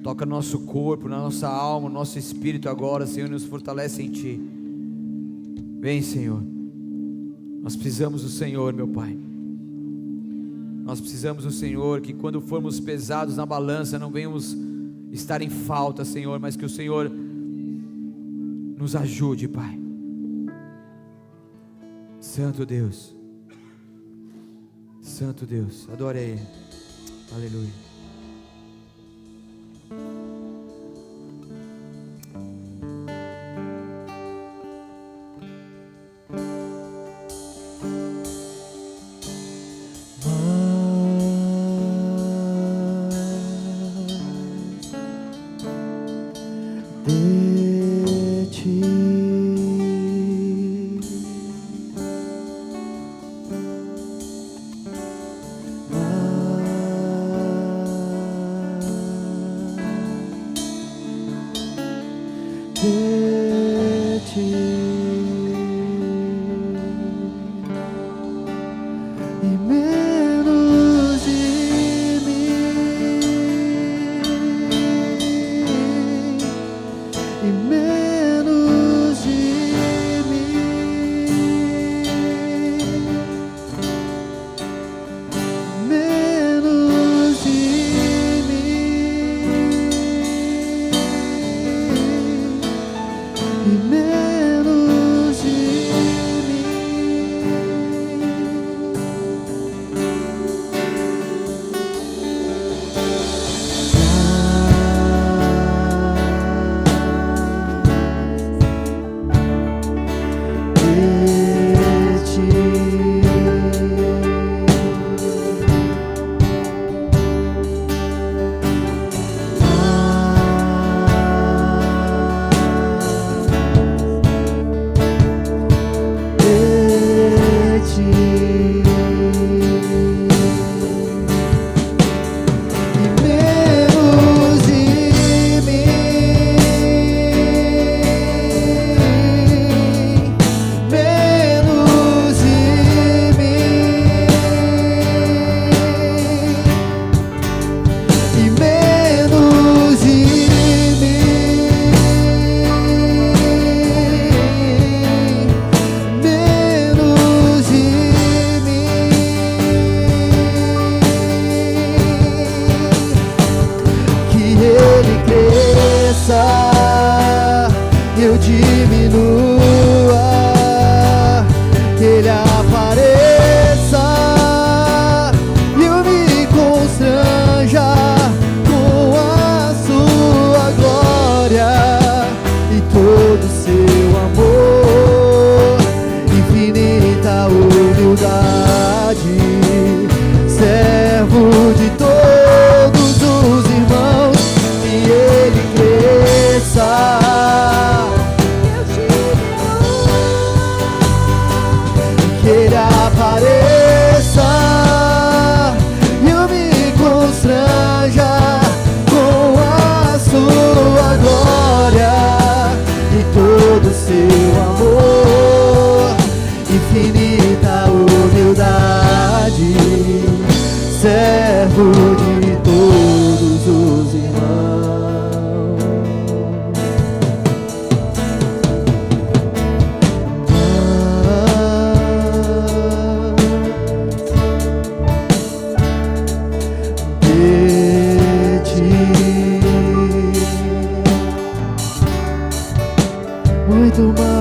Speaker 1: Toca no nosso corpo, na nossa alma, no nosso espírito agora, Senhor, nos fortalece em Ti. Vem, Senhor. Nós precisamos do Senhor, meu Pai. Nós precisamos do Senhor, que quando formos pesados na balança, não venhamos estar em falta, Senhor, mas que o Senhor nos ajude, Pai. Santo Deus, Santo Deus, adore a Ele. Aleluia.
Speaker 2: diminua, que Ele apareça e eu me constranja com a sua glória e todo o seu amor, infinita humildade, servo de todos os irmãos, que Ele cresça, que Ele apareça e eu me constranja com a sua glória e todo o seu amor, infinita humildade, servo de todos os irmãos. De ti, muito mais.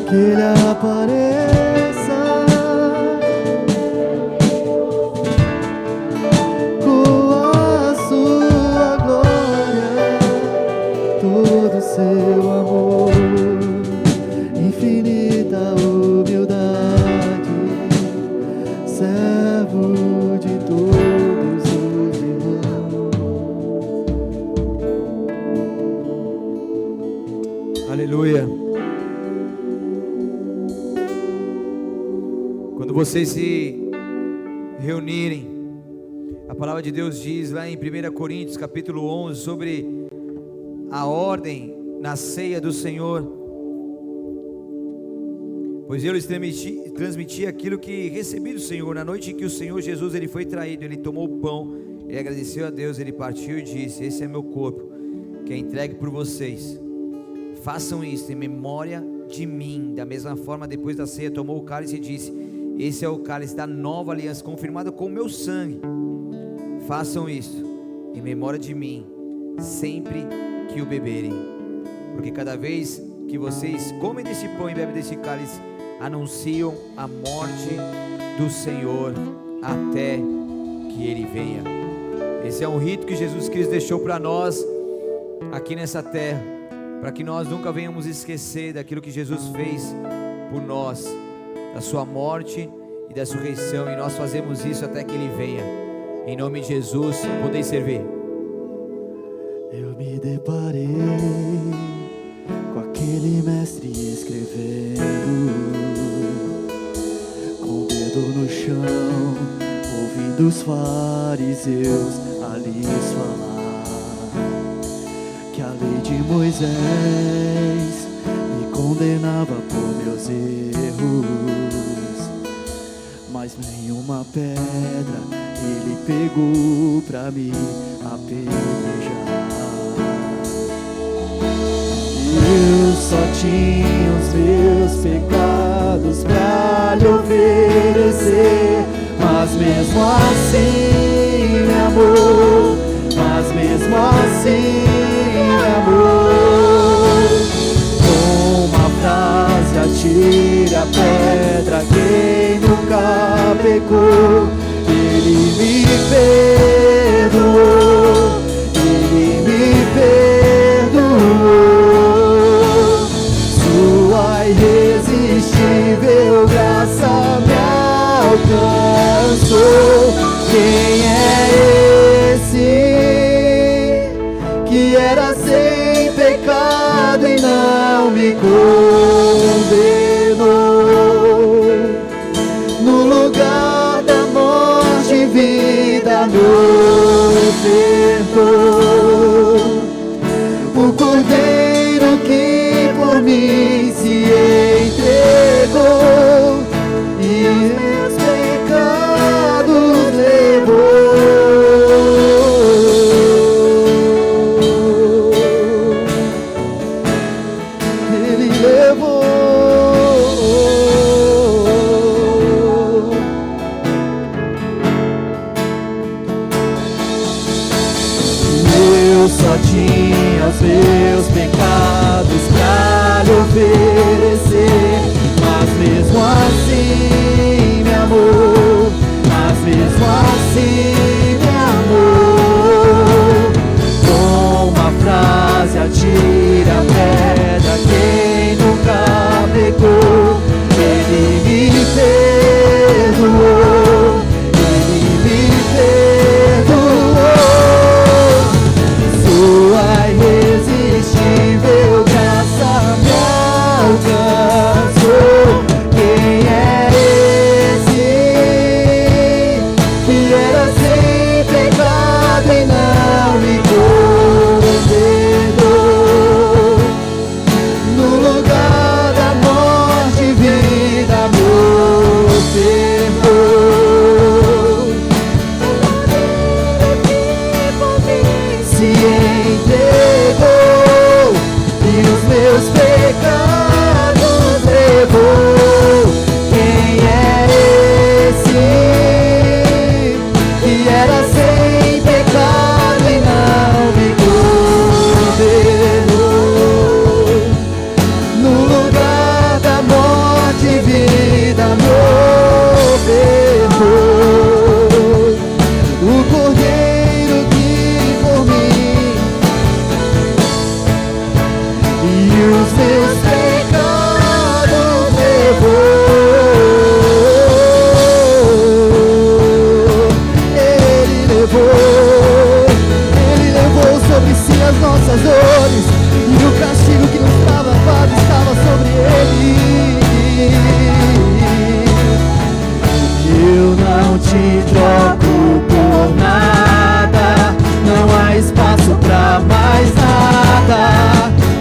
Speaker 2: Que Ele apareça com a sua glória, todo o seu amor, infinita humildade, servo de todos os irmãos.
Speaker 1: Aleluia. Quando vocês se reunirem, a palavra de Deus diz lá em 1 Coríntios capítulo 11 sobre a ordem na ceia do Senhor: pois eu lhes transmiti aquilo que recebi do Senhor. Na noite em que o Senhor Jesus ele foi traído, ele tomou o pão, ele agradeceu a Deus, ele partiu e disse: esse é meu corpo, que é entregue por vocês. Façam isso em memória de mim. Da mesma forma, depois da ceia, tomou o cálice e disse: esse é o cálice da nova aliança, confirmado com o meu sangue. Façam isso em memória de mim, sempre que o beberem. Porque cada vez que vocês comem desse pão e bebem desse cálice, anunciam a morte do Senhor até que Ele venha. Esse é um rito que Jesus Cristo deixou para nós aqui nessa terra, para que nós nunca venhamos esquecer daquilo que Jesus fez por nós, da sua morte e da ressurreição, e nós fazemos isso até que Ele venha. Em nome de Jesus, podeis servir.
Speaker 2: Eu me deparei com aquele mestre escrevendo, com o dedo no chão, ouvindo os fariseus a lhes falar que a lei de Moisés me condenava por meus erros, mas nenhuma pedra ele pegou pra me apedrejar. Eu só tinha os meus pecados pra lhe oferecer, mas mesmo assim me amou, mas mesmo assim me amou. Com uma frase atire a pedra quem nunca pecou, ele me perdoou, ele me perdoou. Sua irresistível graça me alcançou. Quem é esse que era sem pecado e não me condenou? No lugar da morte, vida me ofertou. O Cordeiro que por mim se entregou e os meus pecados levou. Ele levou. Eu só tinha os meus pecados pra lhe oferecer, mas mesmo assim me amou, mas mesmo assim me amou. Com uma frase atire a pedra quem nunca pecou, ele me perdoou, ele me perdoou. Sua irresistível graça me alcançou. Quem é esse que era sem pecado e não me condenou? No lugar da morte, vida me ofertou. Se entregou e os meus pecados levou. Quem é esse que era sem pecado e não me condenou? No lugar da morte, vida me ofertou. O Cordeiro que por mim e os meus pecados levou. Ele levou sobre si as nossas dores, e o castigo que nos travava estava sobre ele. Eu não te troco por nada, não há espaço pra mais nada.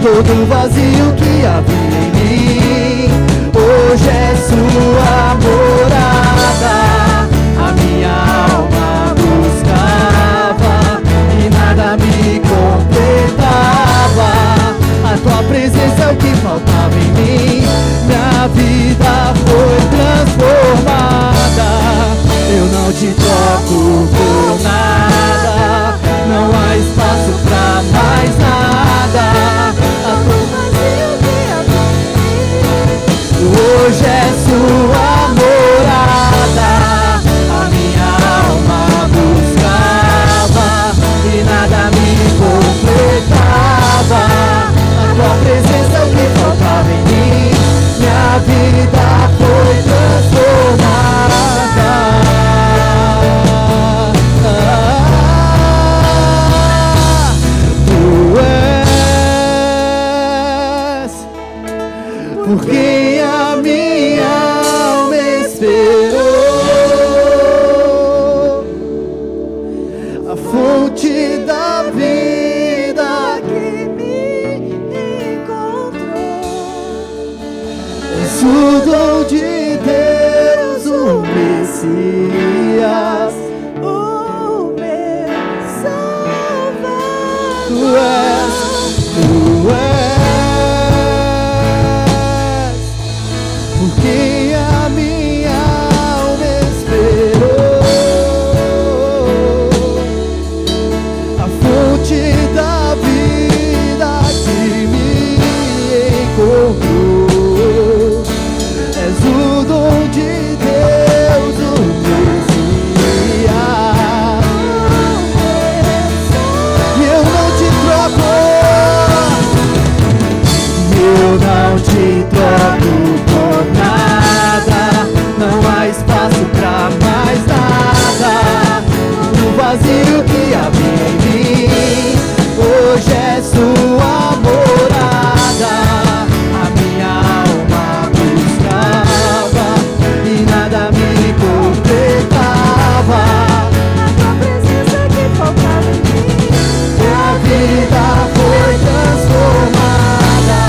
Speaker 2: Todo vazio que havia em mim hoje é sua morada. A minha alma buscava e nada me completava. A tua presença é o que faltava em mim. Minha vida foi transformada. Eu não te troco por nada, não há espaço pra mais nada. A tua vazio que havia em mim hoje é sua morada. A minha alma buscava e nada me completava. A tua presença é o que faltava em mim. Minha vida foi transformada. Tu és por quem a minha alma esperou. fonte da vida que me encontrou. És o dom de Deus, o Messias, o meu Salvador. Tu és, porque a minha alma esperou. A fonte da vida que me encontrou. És o dom de Deus, o Messias. E eu não te troco. Eu não te troco por nada. Não há espaço pra mais nada. O vazio que havia em mim hoje é sua morada. A minha alma buscava e nada me completava. A tua presença que faltava em mim, minha vida foi transformada.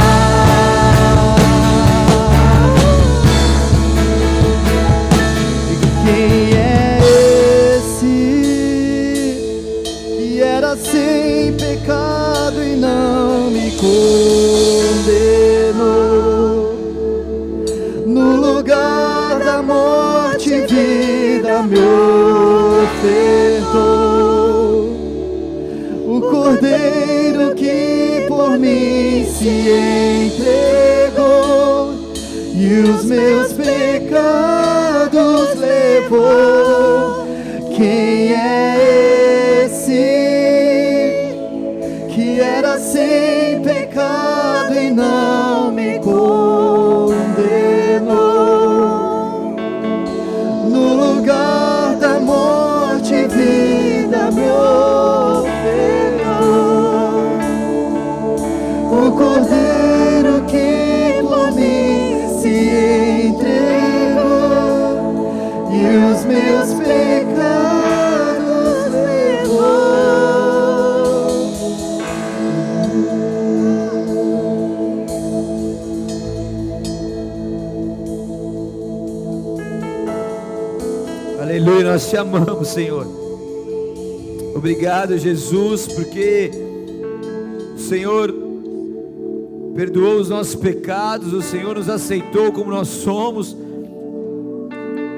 Speaker 2: Quem é esse que era sem pecado e não me condenou? No lugar da morte, vida me ofertou. O Cordeiro que por mim se entregou e os meus pecados levou. Quem é esse que era sem pecado e não me condenou? No lugar da morte, vida me ofertou. O Cordeiro que por mim se entregou e os meus pecados levou.
Speaker 1: Aleluia, nós te amamos, Senhor. Obrigado, Jesus, porque o Senhor perdoou os nossos pecados, o Senhor nos aceitou como nós somos,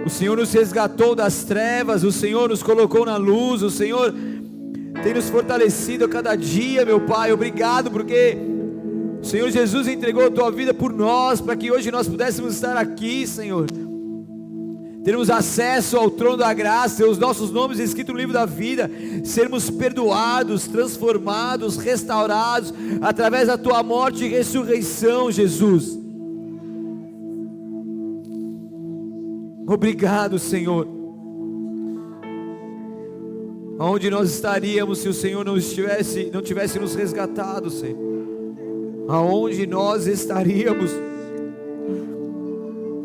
Speaker 1: o Senhor nos resgatou das trevas, o Senhor nos colocou na luz, o Senhor tem nos fortalecido a cada dia, meu Pai. Obrigado porque o Senhor Jesus entregou a tua vida por nós, para que hoje nós pudéssemos estar aqui, Senhor, termos acesso ao trono da graça, ter os nossos nomes escritos no livro da vida, sermos perdoados, transformados, restaurados, através da tua morte e ressurreição, Jesus. Obrigado, Senhor. Aonde nós estaríamos se o Senhor não tivesse nos resgatado, Senhor? Aonde nós estaríamos?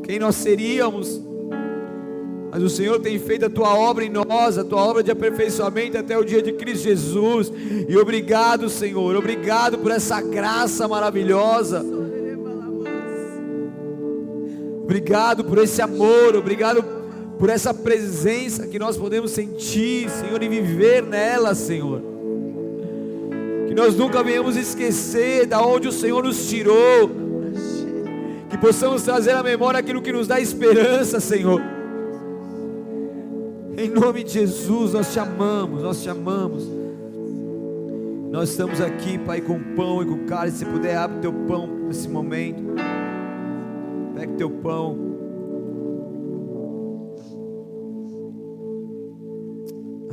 Speaker 1: Quem nós seríamos? Mas o Senhor tem feito a tua obra em nós, a tua obra de aperfeiçoamento até o dia de Cristo Jesus. E obrigado, Senhor, obrigado por essa graça maravilhosa. Obrigado por esse amor, obrigado por essa presença que nós podemos sentir, Senhor, e viver nela, Senhor. Que nós nunca venhamos esquecer da onde o Senhor nos tirou. Que possamos trazer à memória aquilo que nos dá esperança, Senhor. Em nome de Jesus, nós te amamos, nós te amamos. Nós estamos aqui, Pai, com pão e com cálice. Se puder, abre teu pão nesse momento. Pega teu pão.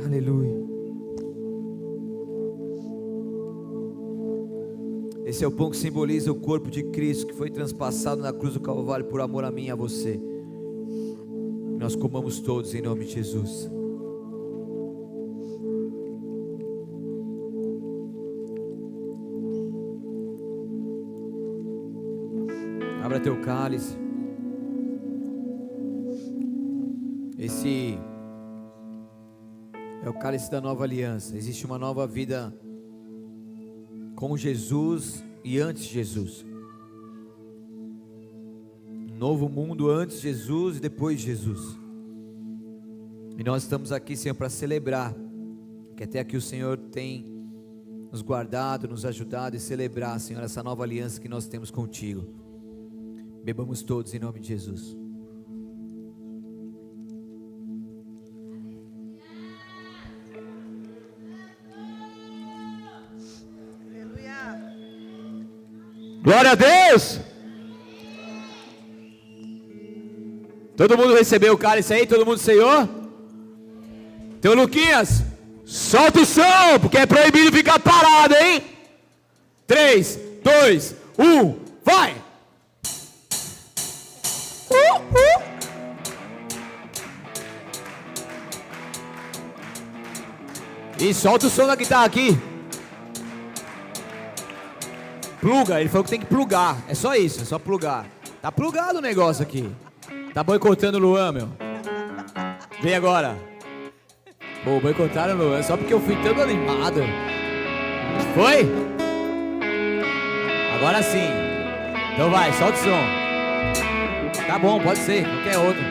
Speaker 1: Aleluia. Esse é o pão que simboliza o corpo de Cristo, que foi transpassado na cruz do Calvário por amor a mim e a você. Nós comamos todos em nome de Jesus. Abra teu cálice. Esse É o cálice da nova aliança. Existe uma nova vida com Jesus e antes de Jesus. Um novo mundo antes de Jesus e depois de Jesus. E nós estamos aqui, Senhor, para celebrar que até aqui o Senhor tem nos guardado, nos ajudado e celebrar, Senhor, essa nova aliança que nós temos contigo. Bebamos todos em nome de Jesus. Glória a Deus! Todo mundo recebeu o cálice aí? Todo mundo ceiou? Então, Luquinhas, solta o som, porque é proibido ficar parado, hein? 3, 2, 1, vai! E solta o som da guitarra aqui. Pluga, ele falou que tem que plugar. É só isso, é só plugar. Tá plugado o negócio aqui. Tá boicotando o Luan, meu. Vem agora. Pô, boicotaram o Luan só porque eu fui todo animado. Foi? Agora sim. Então vai, solta o som. Tá bom, pode ser, qualquer outro.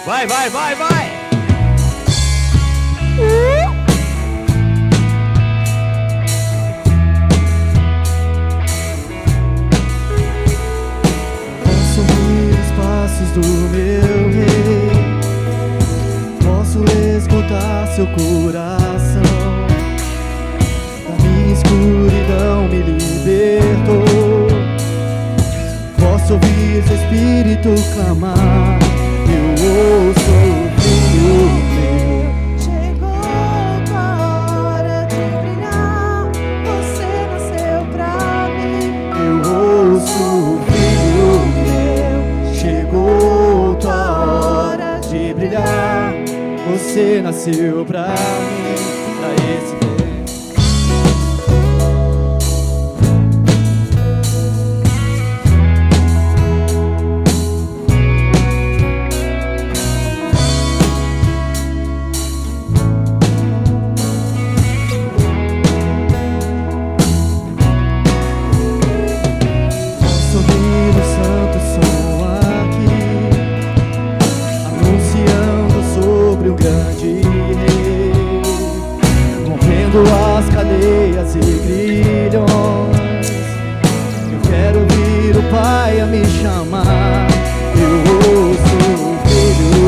Speaker 1: Vai, vai, vai, vai.
Speaker 2: Do meu rei, posso escutar seu coração. Da minha escuridão me libertou. Posso ouvir seu espírito clamar. Eu ouço o filho meu.
Speaker 3: Chegou tua hora de brilhar. Você nasceu pra mim.
Speaker 2: Eu ouço o filho meu. Chegou tua hora de brilhar. Você nasceu pra mim, pra esse tempo. As cadeias e grilhões, eu quero ouvir o Pai a me chamar. Eu ouço o Filho,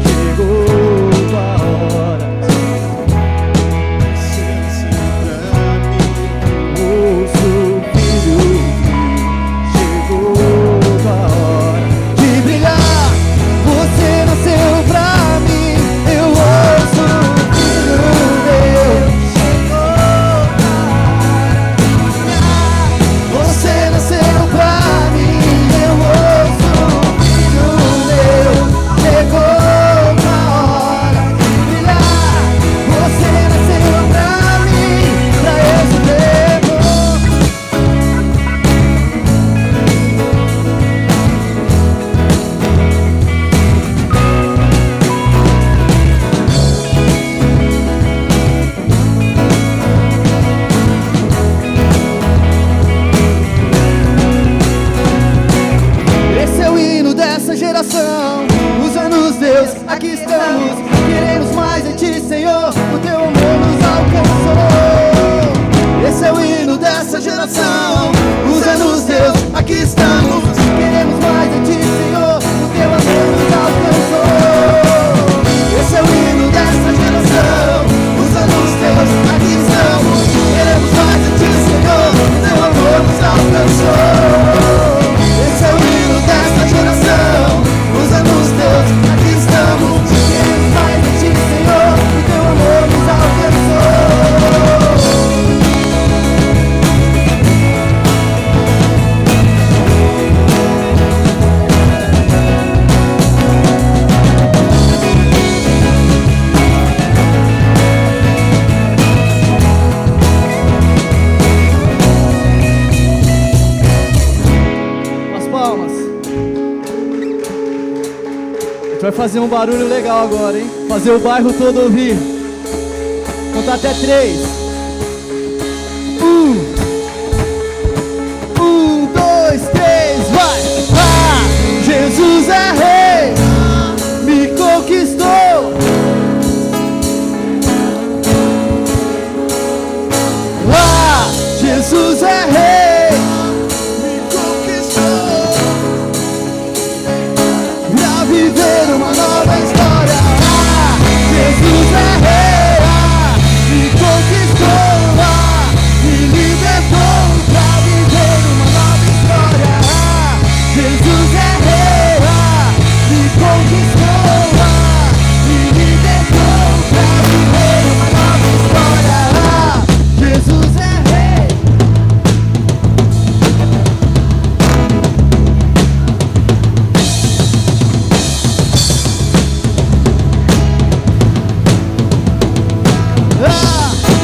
Speaker 2: chegou tua hora. Você nasceu pra mim. Eu ouço o Filho, chegou tua hora de brilhar. Você nasceu pra mim. Eu ouço o Filho meu. Você nasceu pra mim, eu vai fazer um barulho legal agora, hein? Fazer o bairro todo ouvir. Contar até 3. 1, 2, 3, vai! Jesus é rei, me conquistou. Jesus é rei, me conquistou. Pra viver uma nova história. Jesus é rei, me conquistou, me libertou. Pra viver uma nova história. Jesus é rei, me conquistou, me libertou. Pra viver uma nova história. Jesus é rei.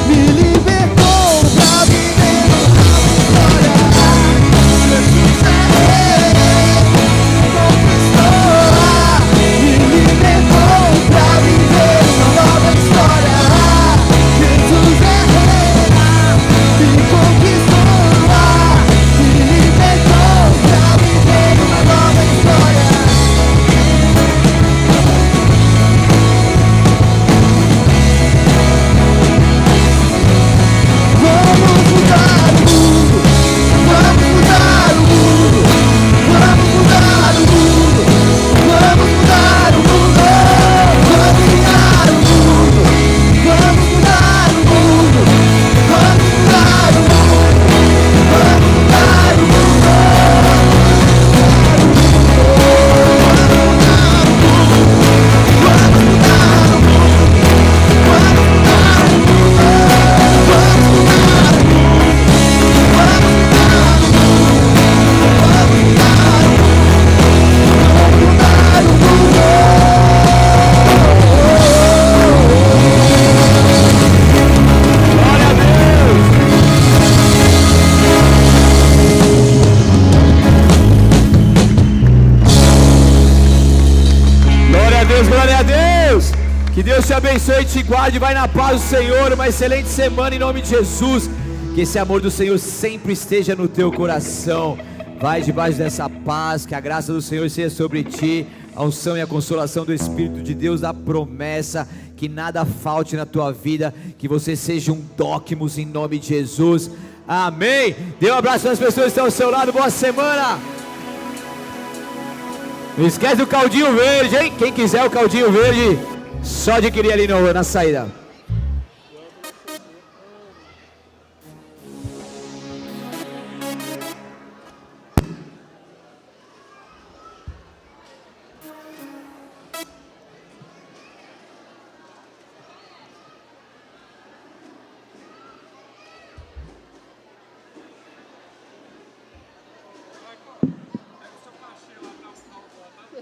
Speaker 2: Me libertou pra viver uma nova história. Jesus é rei, me conquistou. Me libertou pra viver uma nova história. Jesus é rei, me conquistou. Me libertou pra viver uma nova história. Vamos mudar o mundo, vamos mudar o mundo, vamos mudar o mundo, vamos mudar o mundo, vamos mudar o mundo, vamos mudar o mundo, vamos mudar o mundo, vamos mudar o mundo.
Speaker 1: Glória a Deus, glória a Deus. Que Deus te abençoe e te guarde. Vai na paz do Senhor. Uma excelente semana em nome de Jesus. Que esse amor do Senhor sempre esteja no teu coração. Vai debaixo dessa paz. Que a graça do Senhor seja sobre ti. A unção e a consolação do Espírito de Deus, da promessa. Que nada falte na tua vida. Que você seja um Dóquimos em nome de Jesus. Amém. Dê um abraço nas pessoas que estão ao seu lado. Boa semana. Não esquece do caldinho verde, hein? Quem quiser o caldinho verde, só adquirir ali na saída.